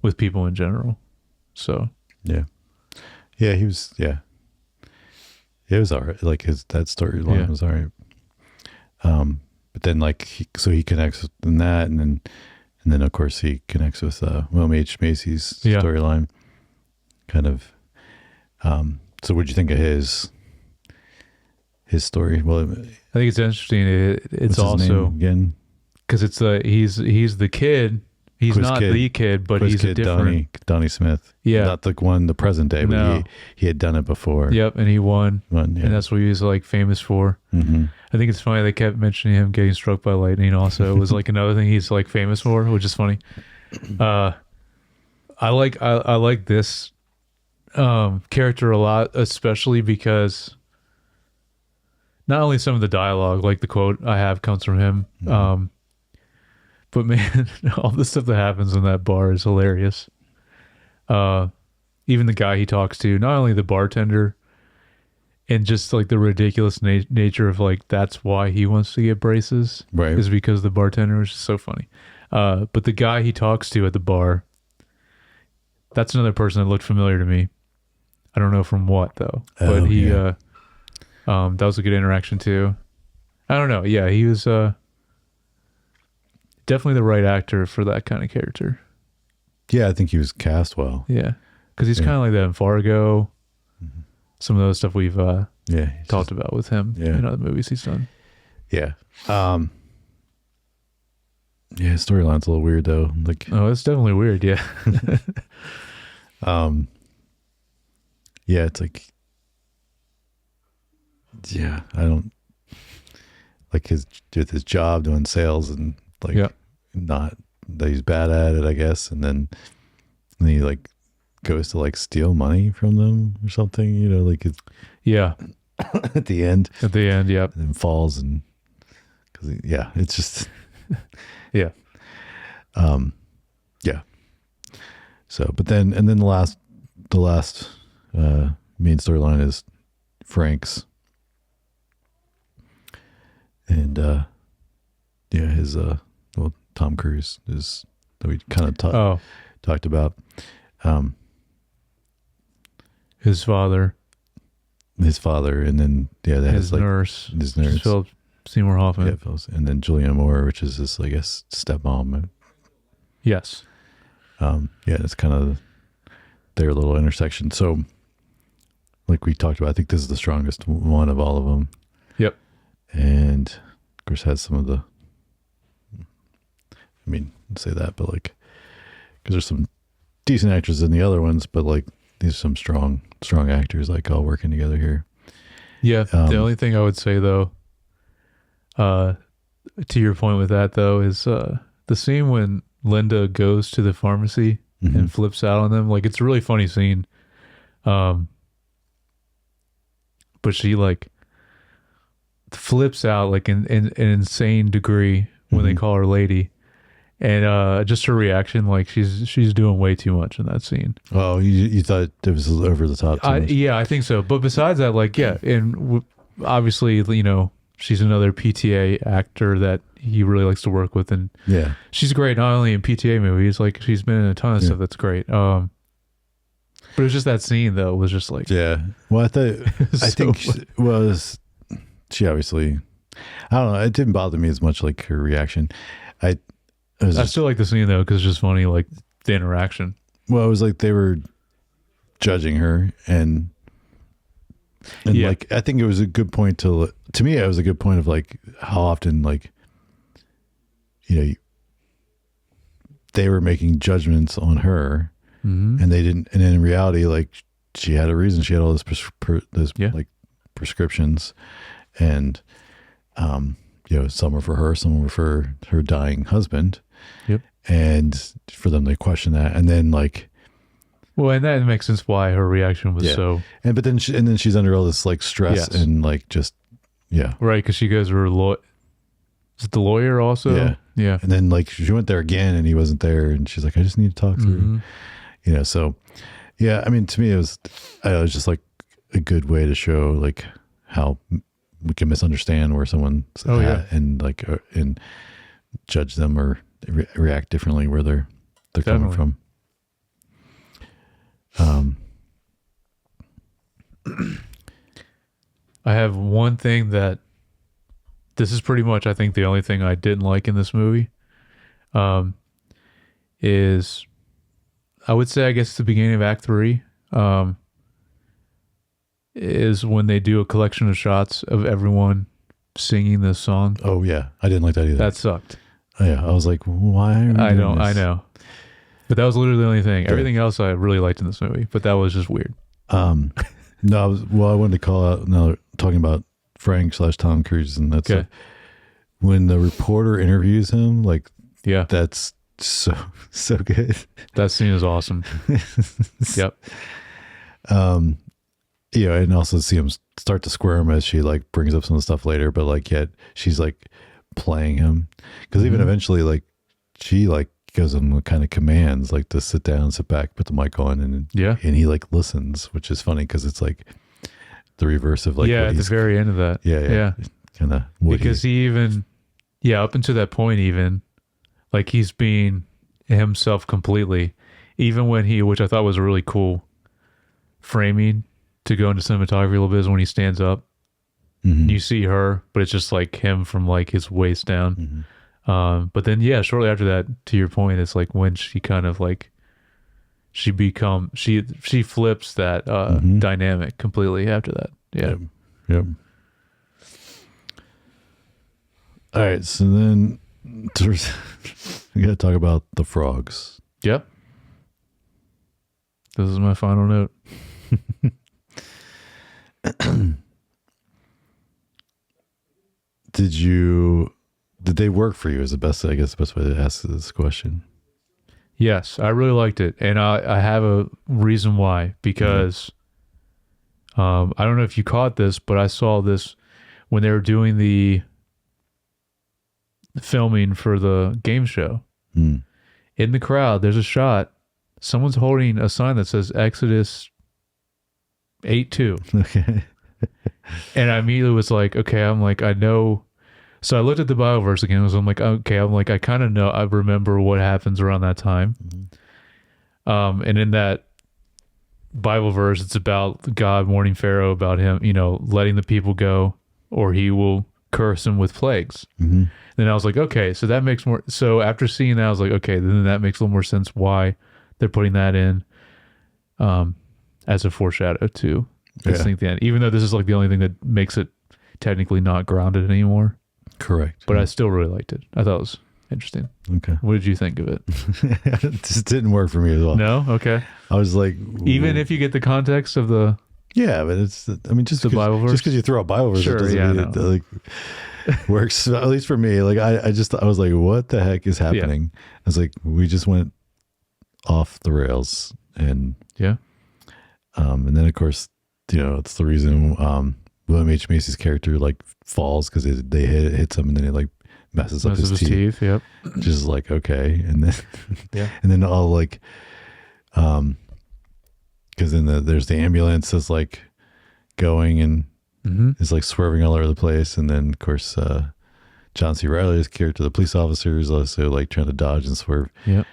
with people in general. So yeah, he was it was all right. Like that storyline was all right. But then like he connects in that, and then of course he connects with William H. Macy's storyline. Kind of. So what'd you think of his story? Well, I think it's interesting. It's also again because it's he's the kid. He's Quiz not kid. The kid, but Quiz he's kid a different Donnie Smith. Yeah, not the one the present day, but No. he had done it before. Yep, and he won, and that's what he was like famous for. Mm-hmm. I think it's funny they kept mentioning him getting struck by lightning. Also, it was like another thing he's like famous for, which is funny. I like this character a lot, especially because not only some of the dialogue, like the quote I have comes from him, but man, all the stuff that happens in that bar is hilarious. Even the guy he talks to, not only the bartender, and just like the ridiculous nature of like that's why he wants to get braces, right? Is because the bartender is just so funny. But the guy he talks to at the bar, that's another person that looked familiar to me. I don't know from what though, but that was a good interaction too. I don't know. Yeah, he was definitely the right actor for that kind of character. Yeah, I think he was cast well. Yeah, because he's kind of like that in Fargo. Some of those stuff we've talked about with him in other movies he's done. Yeah. Yeah, his storyline's a little weird though. Like, it's definitely weird. Yeah. Yeah, it's like, I don't like his job doing sales and like not that he's bad at it, I guess. And then he like goes to like steal money from them or something, you know, like it's at the end, yep. And then falls and it's just yeah. So, but then the last main storyline is Frank's, and his Tom Cruise is that we kind of talked about. His father, and then his nurse, Philip Seymour Hoffman, and then Julianne Moore, which is his, I guess, stepmom. Yes. It's kind of their little intersection. So, like we talked about, I think this is the strongest one of all of them. Yep. And of course has some of the, I mean, say that, but like, because there's some decent actors in the other ones, but like these are some strong actors like all working together here. Yeah. The only thing I would say though, to your point with that though, is the scene when Linda goes to the pharmacy and flips out on them. Like, it's a really funny scene. But she like flips out like in an insane degree when they call her lady. And just her reaction, like she's doing way too much in that scene. Oh, you thought it was over the top too much? Yeah, I think so. But besides that, like, yeah, and obviously, you know, she's another PTA actor that he really likes to work with, and yeah, she's great not only in PTA movies, like she's been in a ton of stuff that's great. But it was just that scene though was just like, yeah. Well, I think she obviously, I don't know. It didn't bother me as much like her reaction. I still like the scene though because it's just funny, like the interaction. Well, it was like they were judging her, and like I think it was a good point to me. It was a good point of like how often like, you know, they were making judgments on her, and they didn't. And in reality, like she had a reason. She had all this like prescriptions, and you know, some were for her, some were for her dying husband. Yep. And for them to question that, and then like, well, and that makes sense why her reaction was so. And but then she's under all this like stress and like just right, because she goes to her lawyer. Is it the lawyer also? Yeah. And then like she went there again, and he wasn't there, and she's like, I just need to talk to her. You know, so yeah. I mean, to me, it was just like a good way to show like how we can misunderstand where someone's at, and like and judge them or react differently where they're coming from. I have one thing that this is pretty much, I think, the only thing I didn't like in this movie. Is I would say, I guess, the beginning of Act 3. Is when they do a collection of shots of everyone singing this song. Oh yeah, I didn't like that either. That sucked. Oh, yeah, I was like, why? I know, but that was literally the only thing. Everything else I really liked in this movie, but that was just weird. No, I wanted to call out. Now talking about Frank / Tom Cruise, and that's like, when the reporter interviews him. Like, yeah, that's so good. That scene is awesome. Yep. You know, and also see him start to squirm as she like brings up some of the stuff later, but like yet she's like playing him, because even eventually like she like gives him kind of commands like to sit down, sit back, put the mic on, and and he like listens, which is funny because it's like the reverse of like at the very end of that. Yeah. Kind of because he even up until that point, even like he's being himself completely, even when which I thought was a really cool framing to go into cinematography a little bit, is when he stands up. You see her, but it's just like him from like his waist down. But then shortly after that, to your point, it's like when she kind of like she flips that dynamic completely after that. Yep. All right, so then we got to talk about the frogs. Yep. This is my final note. Did they work for you? Is the best way to ask this question. Yes, I really liked it, and I have a reason why, because I don't know if you caught this, but I saw this when they were doing the filming for the game show. In the crowd, there's a shot. Someone's holding a sign that says Exodus 8:2. Okay. And I immediately was like, okay, I'm like, I know. So I looked at the Bible verse again. I'm like, okay, I'm like, I kind of know. I remember what happens around that time. And in that Bible verse, it's about God warning Pharaoh about him, you know, letting the people go, or he will curse them with plagues. Then I was like, okay, so that makes more. So after seeing that, I was like, okay, then that makes a little more sense why they're putting that in. as a foreshadow to this thing at the end. Even though this is like the only thing that makes it technically not grounded anymore. Correct. But I still really liked it. I thought it was interesting. Okay. What did you think of it? It just didn't work for me as well. No? Okay. I was like... Even if you get the context of the... Yeah, but it's... I mean, just the Bible verse? Just because you throw a Bible verse, sure, it doesn't mean it like, works. At least for me. Like, I was like, what the heck is happening? I was like, we just went off the rails. And... Yeah. And then, of course, it's the reason William H. Macy's character, like, falls because they hits him and then it, like, messes up his teeth. Yep. Just like, okay. And then and then all like because then there's the ambulance that's like going and it's like swerving all over the place, and then of course John C. Reilly's character, the police officer, is also like trying to dodge and swerve. Yep.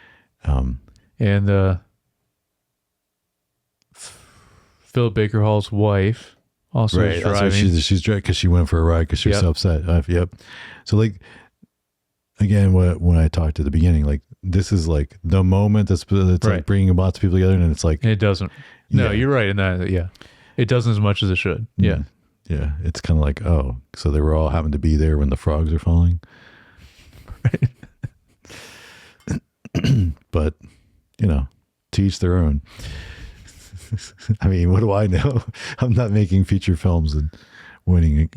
And Philip Baker Hall's wife also is driving. She's driving because she went for a ride because she was so upset. Yep. So like, again, when I talked at the beginning, like this is like the moment that's like bringing lots of people together, and it's like it doesn't. No, you're right in that. Yeah, it doesn't as much as it should. Yeah, yeah. It's kind of like, oh, so they were all having to be there when the frogs are falling, right? But to each their own. I mean, what do I know? I'm not making feature films and winning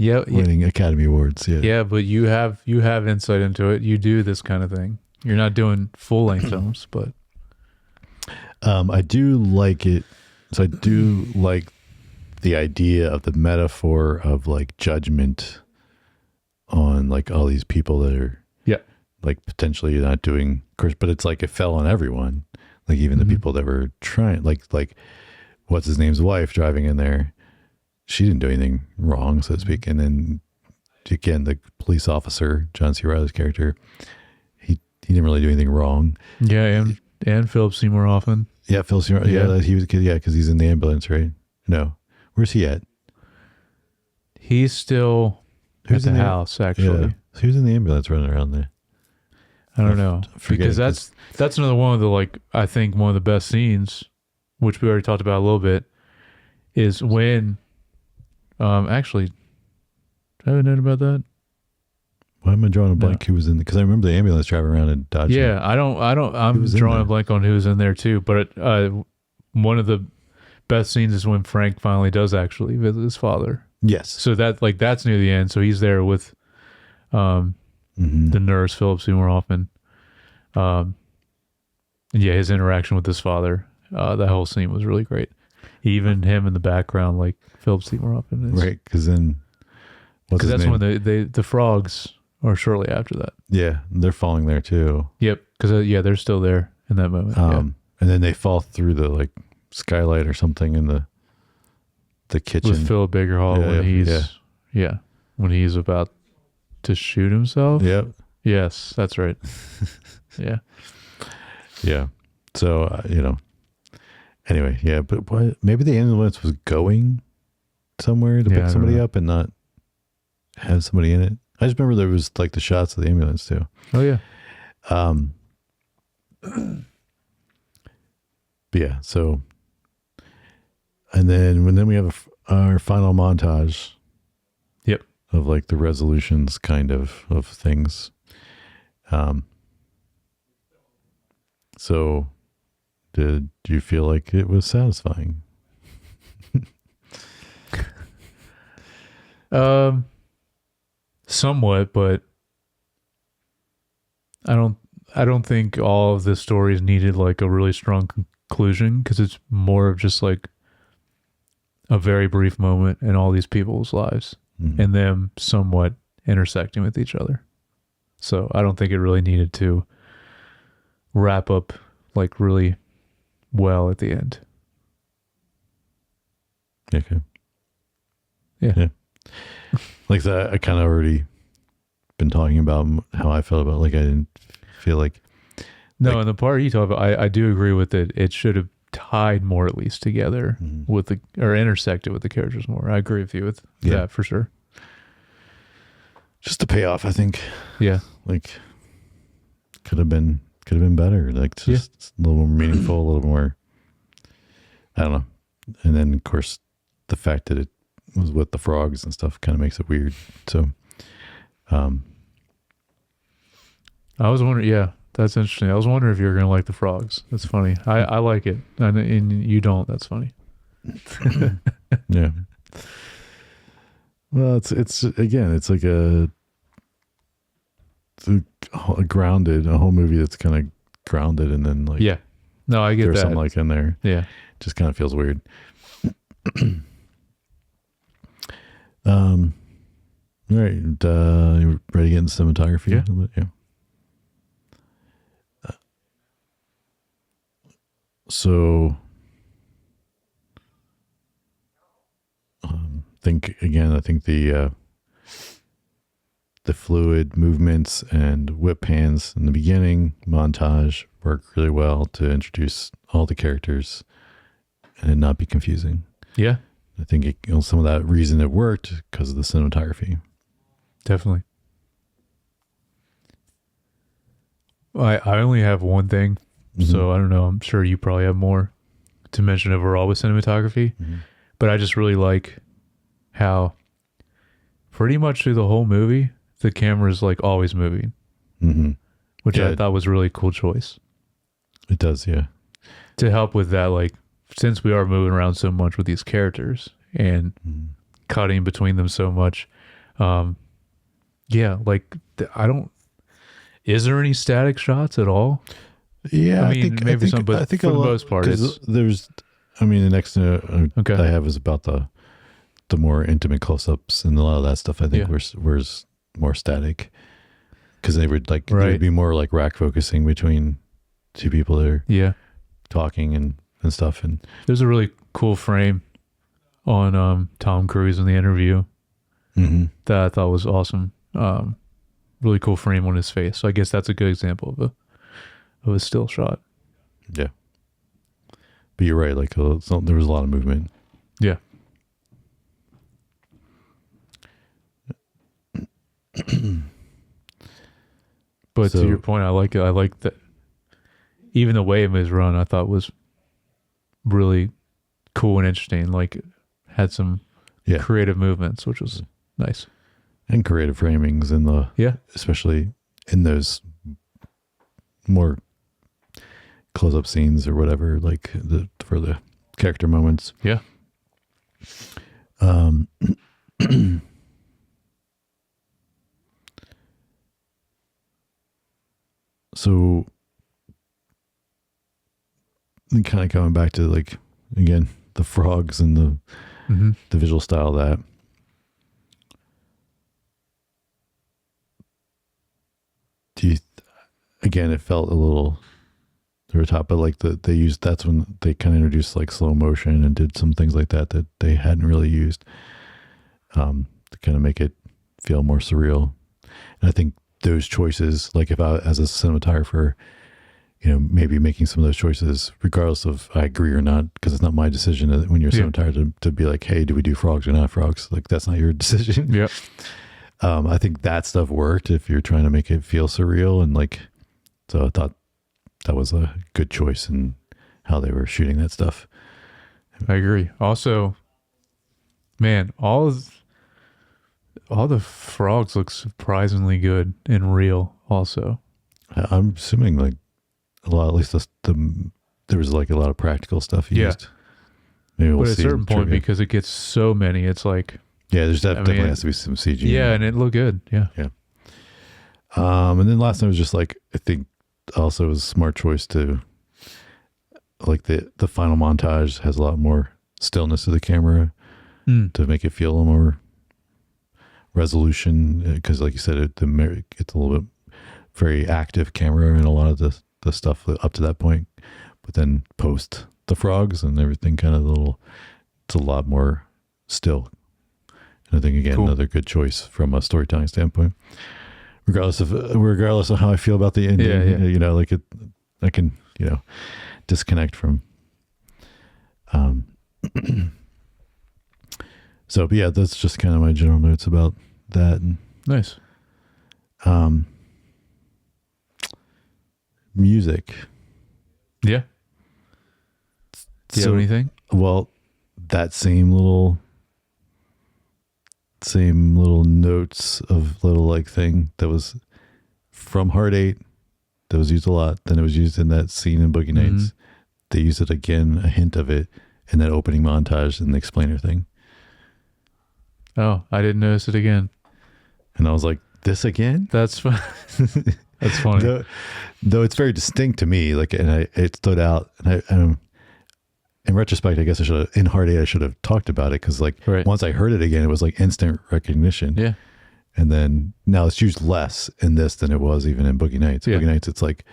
Academy Awards. Yeah, but you have insight into it. You do this kind of thing. You're not doing full length films, but I do like it. So I do like the idea of the metaphor of like judgment on like all these people that are like potentially not doing, of course, but it's like it fell on everyone. Like even the people that were trying, like what's his name's wife driving in there. She didn't do anything wrong, so to speak. And then again, the police officer, John C. Reilly's character, he didn't really do anything wrong. Yeah, and Philip Seymour Hoffman. Yeah, Phil Seymour. Yeah, he was. Yeah, because he's in the ambulance, right? No, where's he at? He's still at the house, actually. Yeah. So he was in the ambulance running around there. I don't know, because that's another one of the, like, I think one of the best scenes, which we already talked about a little bit, is when actually, do I have a note about that? Why am I drawing a blank? Who was in? Because I remember the ambulance driving around and dodging. Yeah, I don't. I'm drawing a blank on who's in there too. But one of the best scenes is when Frank finally does actually visit his father. Yes. So that's near the end. So he's there with the nurse, Philip Seymour Hoffman. His interaction with his father. That whole scene was really great. Even him in the background, like Philip Seymour Hoffman is. Right, because then... Because that's when the frogs are shortly after that. Yeah, they're falling there too. Yep, because they're still there in that moment. And then they fall through the like skylight or something in the kitchen. With Philip Baker Hall when he's about to shoot himself. Yep. Yes, that's right. Yeah. Yeah. So, anyway, yeah, but maybe the ambulance was going somewhere to pick somebody up and not have somebody in it. I just remember there was like the shots of the ambulance too. Oh yeah. But yeah. So, and then we have our final montage. Yep. Of like the resolutions kind of things. So did you feel like it was satisfying? Somewhat, but I don't think all of the stories needed like a really strong conclusion, because it's more of just like a very brief moment in all these people's lives and them somewhat intersecting with each other. So I don't think it really needed to wrap up like really well at the end. Okay. Yeah. Like that, I kind of already been talking about how I felt about, like, I didn't feel like. No, and the part you talk about, I do agree with it. It should have tied more at least together with or intersected with the characters more. I agree with you with that for sure. Just the payoff, I think. Yeah. Like could have been better. Like just a little more meaningful, a little more I don't know. And then of course the fact that it was with the frogs and stuff kind of makes it weird. So, I was wondering, yeah, that's interesting. I was wondering if you were going to like the frogs. That's funny. I like it. And you don't. That's funny. yeah. Well, it's again, it's like a grounded, a whole movie that's kind of grounded, and then like, yeah, no, I get there's that. something like in there. Yeah. Just kind of feels weird. All right. You ready to get into cinematography? Yeah. A little bit? Yeah. So, I think the fluid movements and whip hands in the beginning montage work really well to introduce all the characters and it not be confusing. Yeah. I think some of that reason it worked because of the cinematography. Definitely. I only have one thing, so I don't know. I'm sure you probably have more to mention overall with cinematography, but I just really like how pretty much through the whole movie, the camera is like always moving, which I thought was a really cool choice. It does, yeah. To help with that, like, since we are moving around so much with these characters and cutting between them so much, yeah, like, is there any static shots at all? Yeah, I mean, maybe some, but for the most part, it's... the next I have is about the more intimate close-ups, and a lot of that stuff I think was more static, because they would like, there would be more like rack focusing between two people that are talking and stuff. And there's a really cool frame on Tom Cruise in the interview that I thought was awesome. Really cool frame on his face. So I guess that's a good example of a still shot. Yeah. But you're right. Like there was a lot of movement. Yeah. But to your point, I like it. I like that. Even the way it was run, I thought was really cool and interesting. Like, had some creative movements, which was nice. And creative framings in especially in those more close-up scenes or whatever, like for the character moments. Yeah. So kind of coming back to like, again, the frogs and the visual style of that. Again, it felt a little over top, but like that's when they kind of introduced like slow motion and did some things like that they hadn't really used to kind of make it feel more surreal. And I think those choices, like if I, as a cinematographer, maybe making some of those choices, regardless of I agree or not, because it's not my decision when you're a cinematographer to be like, hey, do we do frogs or not frogs? Like, that's not your decision. Yeah. I think that stuff worked if you're trying to make it feel surreal. And like, so I thought that was a good choice in how they were shooting that stuff. I agree. Also, man, all the frogs look surprisingly good and real also. I'm assuming like a lot, at least there was like a lot of practical stuff used. Maybe we'll see. But at a certain point, because it gets so many, it's like... Yeah, there's definitely has to be some CG. Yeah, and it looked good. Yeah. Yeah. And then last time was just like, I think also it was a smart choice to, like the final montage has a lot more stillness to the camera to make it feel a little more resolution, because like you said, it's a little bit very active camera and a lot of the stuff up to that point, but then post the frogs and everything kind of it's a lot more still. And I think again, another good choice from a storytelling standpoint, regardless of how I feel about the ending. Like I can disconnect from. So, but yeah, that's just kind of my general notes about that. Nice. Music. Yeah. Do you have anything? Well, that same little notes of little like thing that was from Heart 8 that was used a lot. Then it was used in that scene in Boogie Nights. They used it again, a hint of it in that opening montage in the explainer thing. Oh, I didn't notice it again. And I was like, this again? That's fun. That's funny. Though it's very distinct to me, like, and it stood out. And in retrospect, I guess in Heart 8, I should have talked about it because, like, once I heard it again, it was like instant recognition. Yeah. And then now it's used less in this than it was even in Boogie Nights. Yeah. Boogie Nights, it's like,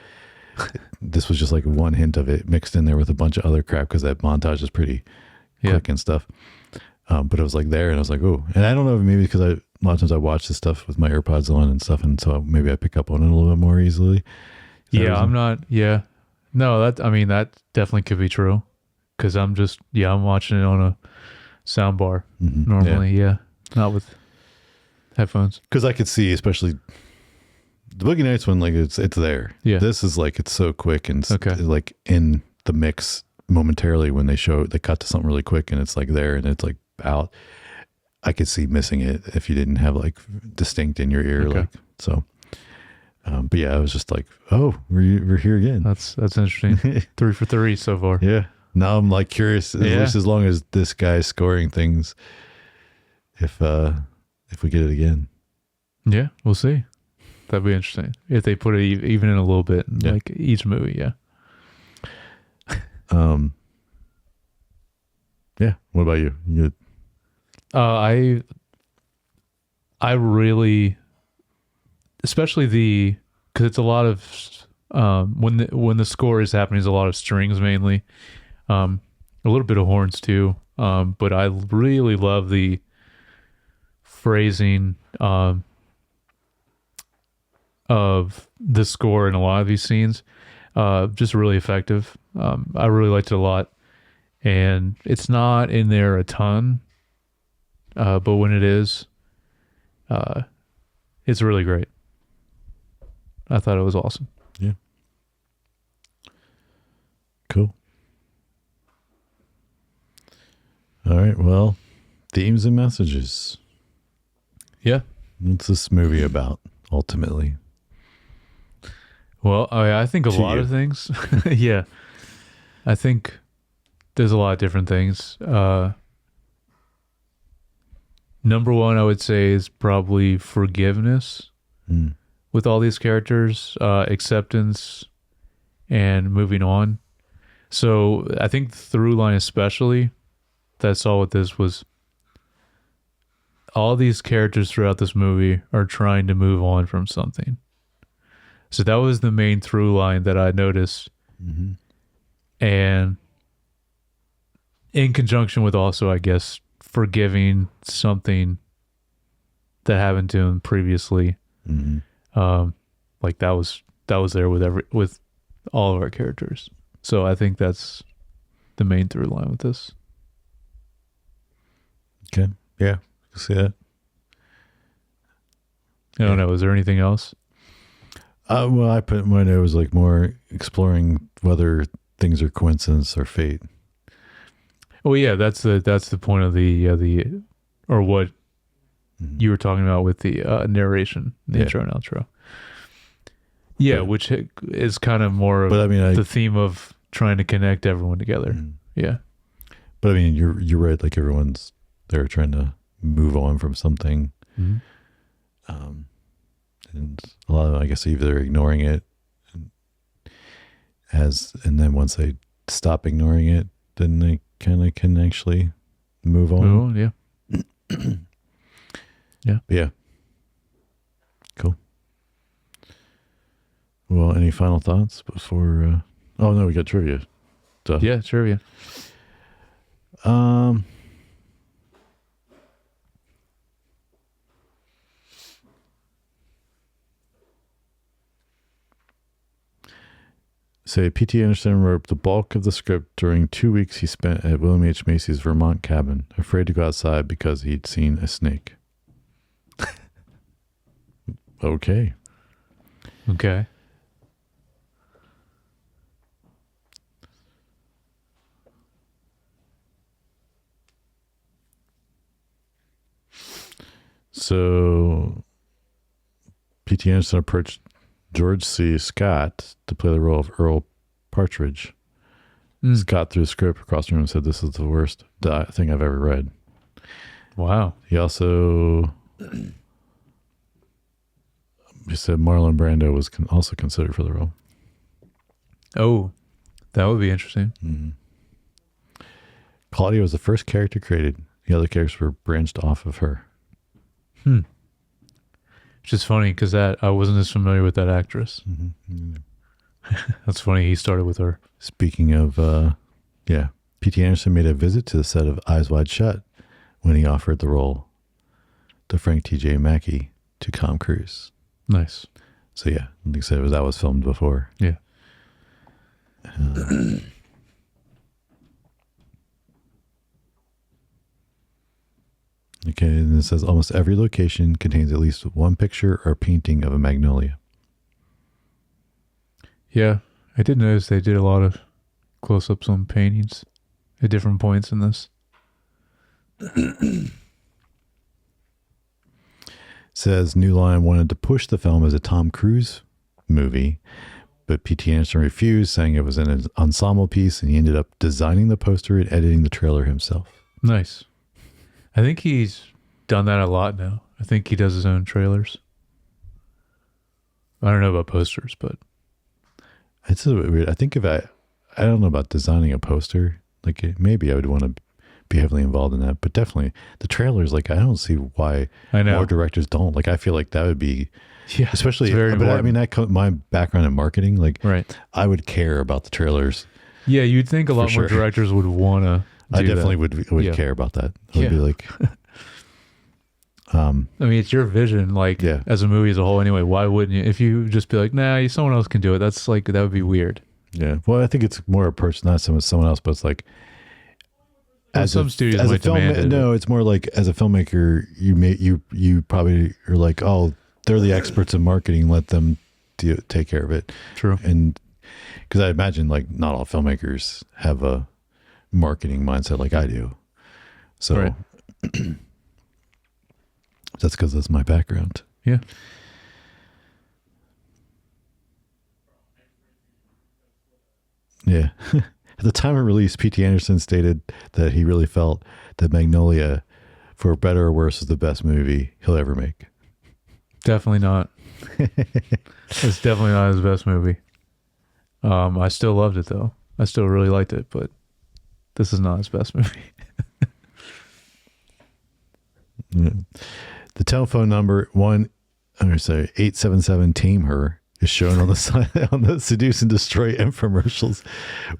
this was just like one hint of it mixed in there with a bunch of other crap because that montage is pretty quick and stuff. But it was like there, and I was like, oh. And I don't know, maybe because a lot of times I watch this stuff with my AirPods on and stuff, and so maybe I pick up on it a little bit more easily. I'm not. Yeah, no, that definitely could be true because I'm watching it on a sound bar normally. Yeah, not with headphones. Because I could see, especially the Boogie Nights one, like it's there. Yeah, this is like it's so quick and like in the mix momentarily when they cut to something really quick and it's like there and it's like out. I could see missing it if you didn't have like distinct in your ear, like so. But yeah, I was just like, oh, we're here again. That's interesting. 3 for 3 so far. Yeah. Now I'm like curious, at least as long as this guy's scoring things, if we get it again. Yeah, we'll see. That'd be interesting if they put it even in a little bit, like each movie. Yeah. Yeah. What about you? I really, especially because it's a lot of when the score is happening, is a lot of strings mainly, a little bit of horns too. But I really love the phrasing of the score in a lot of these scenes. Just really effective. I really liked it a lot, and it's not in there a ton, but when it is, it's really great. I thought it was awesome. Yeah. Cool. All right. Well, themes and messages. Yeah. What's this movie about, ultimately? Well, I think a lot of things. Yeah. I think there's a lot of different things. Number one, I would say, is probably forgiveness with all these characters, acceptance, and moving on. So I think the through line especially, that's all what this was. All these characters throughout this movie are trying to move on from something. So that was the main through line that I noticed. Mm-hmm. And in conjunction with also, I guess, forgiving something that happened to him previously. Mm-hmm. Like that was there with all of our characters. So I think that's the main through line with this. Okay. Yeah. I see that. I don't know. Is there anything else? Well, I put my note was like more exploring whether things are coincidence or fate. Oh yeah, that's the point of the or what you were talking about with the narration, the intro and outro. Yeah, which is kind of more of the theme of trying to connect everyone together. Yeah. But I mean, you're right. Like everyone's they're trying to move on from something. Mm-hmm. And a lot of them, I guess, either they're ignoring it and then once they stop ignoring it, then they kind of can actually move on. Oh, yeah. Yeah. Yeah. Cool. Well, any final thoughts before? Oh no, we got trivia. So, yeah, trivia. Say P.T. Anderson wrote the bulk of the script during 2 weeks he spent at William H. Macy's Vermont cabin, afraid to go outside because he'd seen a snake. Okay. Okay. So P.T. Anderson approached George C. Scott to play the role of Earl Partridge. Scott threw a script across the room and said, "This is the worst thing I've ever read." Wow. He also said Marlon Brando was also considered for the role. Oh, that would be interesting. Mm-hmm. Claudia was the first character created. The other characters were branched off of her. Which is funny because I wasn't as familiar with that actress. Mm-hmm. That's funny. He started with her. Speaking of, P.T. Anderson made a visit to the set of Eyes Wide Shut when he offered the role to Frank T.J. Mackey to Tom Cruise. Nice. So yeah, like I said, that was filmed before. Yeah. Okay, and it says almost every location contains at least one picture or painting of a magnolia. Yeah, I did notice they did a lot of close-ups on paintings at different points in this. Says New Line wanted to push the film as a Tom Cruise movie, but P.T. Anderson refused, saying it was an ensemble piece, and he ended up designing the poster and editing the trailer himself. Nice. I think he's done that a lot now. I think he does his own trailers. I don't know about posters, but it's a bit weird. I think I don't know about designing a poster. Like maybe I would want to be heavily involved in that, but definitely the trailers. Like I don't see why more directors don't. Like I feel like that would be, especially. Very but important. I mean, my background in marketing, like right. I would care about the trailers. Yeah, you'd think a lot more directors would want to. I definitely would care about that. I would be like, I mean, it's your vision, like as a movie as a whole. Anyway, why wouldn't you? If you just be like, nah, someone else can do it. That's like that would be weird. Yeah. Well, I think it's more a person, not someone else, but it's like. As some studios might demand it. No, it's more like as a filmmaker, you probably are like, oh, they're the experts in marketing. Let them take care of it. True. And because I imagine like not all filmmakers have a marketing mindset like I do. So that's because that's my background. Yeah. Yeah. At the time of release, P.T. Anderson stated that he really felt that Magnolia, for better or worse, is the best movie he'll ever make. Definitely not. It's definitely not his best movie. I still loved it though. I still really liked it, but this is not his best movie. The telephone number 877 Tame Her is shown on the side on the Seduce and Destroy infomercials,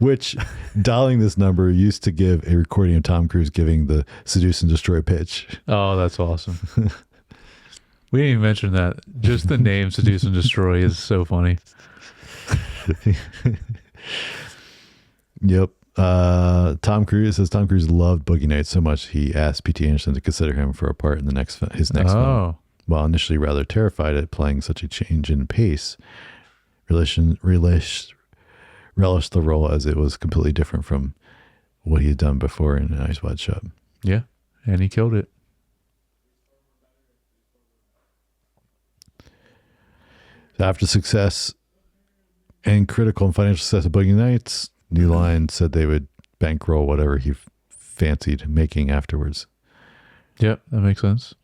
which dialing this number used to give a recording of Tom Cruise giving the Seduce and Destroy pitch. Oh, that's awesome. We didn't even mention that. Just the name Seduce and Destroy is so funny. Yep. Tom Cruise loved Boogie Nights so much he asked P.T. Anderson to consider him for a part in his next film. While initially rather terrified at playing such a change in pace, relished the role as it was completely different from what he had done before in Eyes Wide Shut. Yeah, and he killed it. After success and critical and financial success of Boogie Nights, New Line said they would bankroll whatever he fancied making afterwards. Yep, that makes sense.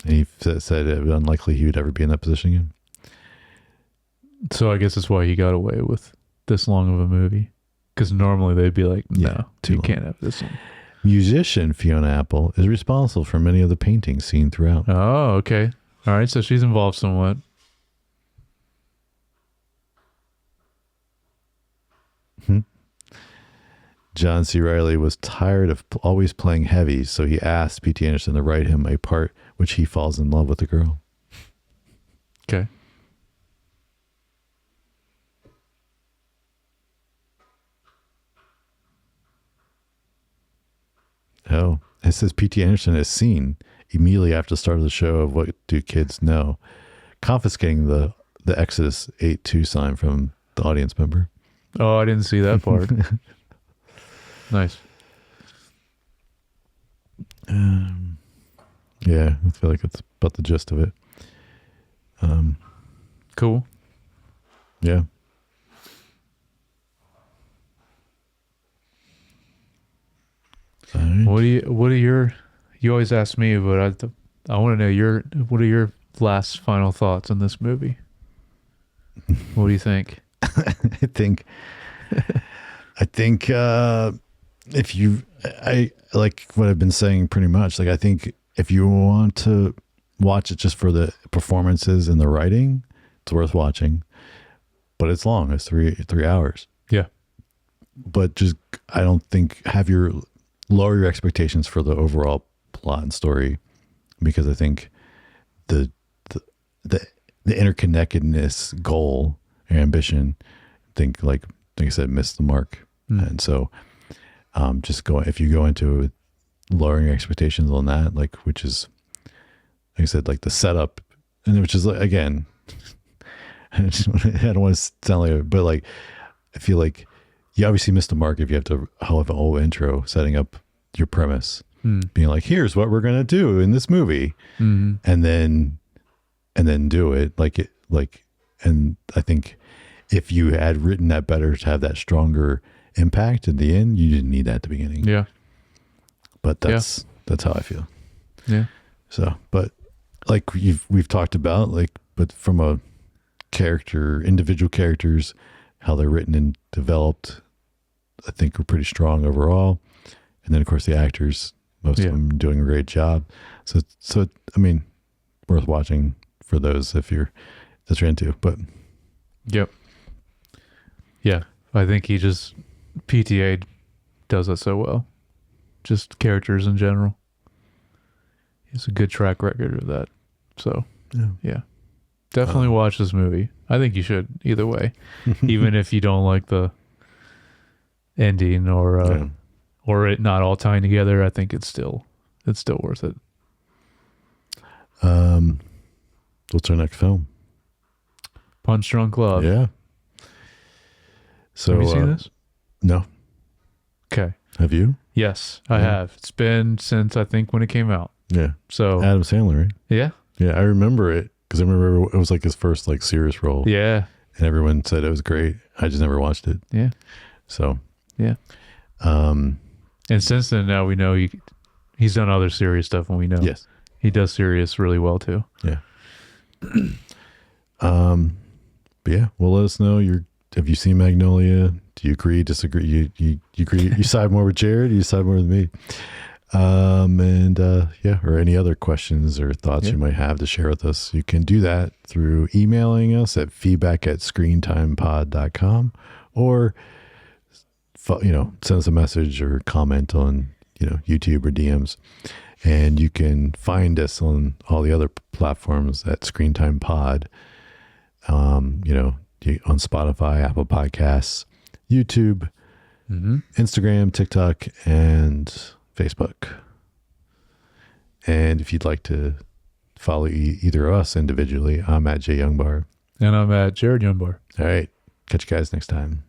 And he said it was unlikely he would ever be in that position again. So I guess that's why he got away with this long of a movie. Because normally they'd be like, no, you can't have this one. Musician Fiona Apple is responsible for many of the paintings seen throughout. Oh, okay. All right, so she's involved somewhat. John C. Reilly was tired of always playing heavy, so he asked P.T. Anderson to write him a part which he falls in love with the girl. Okay. Oh, it says P.T. Anderson is seen immediately after the start of the show of What Do Kids Know, confiscating the Exodus 8:2 sign from the audience member. Oh, I didn't see that part. Nice. Yeah, I feel like it's about the gist of it. Cool. Yeah. All right. What are your, you always ask me, but I want to know what are your last final thoughts on this movie? What do you think? I think I like what I've been saying pretty much. Like, I think if you want to watch it just for the performances and the writing, it's worth watching. But it's long. It's 3 hours. Yeah. But just, I don't think, lower your expectations for the overall plot and story, because I think the interconnectedness goal and ambition, like I said, missed the mark. And so if you go into it lowering your expectations on that, like, which is, like I said, like the setup, and which is, like, again, I don't want to sound like it, but like, I feel like you obviously missed the mark if you have to have a whole intro setting up your premise, being like, here's what we're gonna do in this movie, and then do it and I think if you had written that better to have that stronger impact in the end, you didn't need that at the beginning. Yeah. But that's how I feel. Yeah. So, but like we've talked about, like, but from a individual characters, how they're written and developed, I think are pretty strong overall. And then of course the actors, most of them doing a great job. So I mean, worth watching for those if you're into. But yep. Yeah. I think PTA does that so well. Just characters in general. He has a good track record of that. So yeah. Definitely watch this movie. I think you should either way. Even if you don't like the ending or it not all tying together, I think it's still worth it. What's our next film? Punch Drunk Love. Yeah. So have you seen this? No. Okay. Have you? Yes, I have. It's been since, I think, when it came out. Yeah. So Adam Sandler, right? Yeah. Yeah, I remember it because I remember it was like his first like serious role. Yeah. And everyone said it was great. I just never watched it. Yeah. So yeah. And since then, now we know he's done other serious stuff, and we know he does serious really well too. Yeah. But yeah, well, let us know. Have you seen Magnolia? Do you agree? Disagree? You agree? You side more with Jared? You side more with me? Or any other questions or thoughts you might have to share with us, you can do that through emailing us at feedback@screentimepod.com, or send us a message or comment on YouTube or DMs. And you can find us on all the other platforms at Screentime Pod. On Spotify, Apple Podcasts, YouTube, Instagram, TikTok, and Facebook. And if you'd like to follow either of us individually, I'm at Jay Youngbar. And I'm at Jared Youngbar. All right. Catch you guys next time.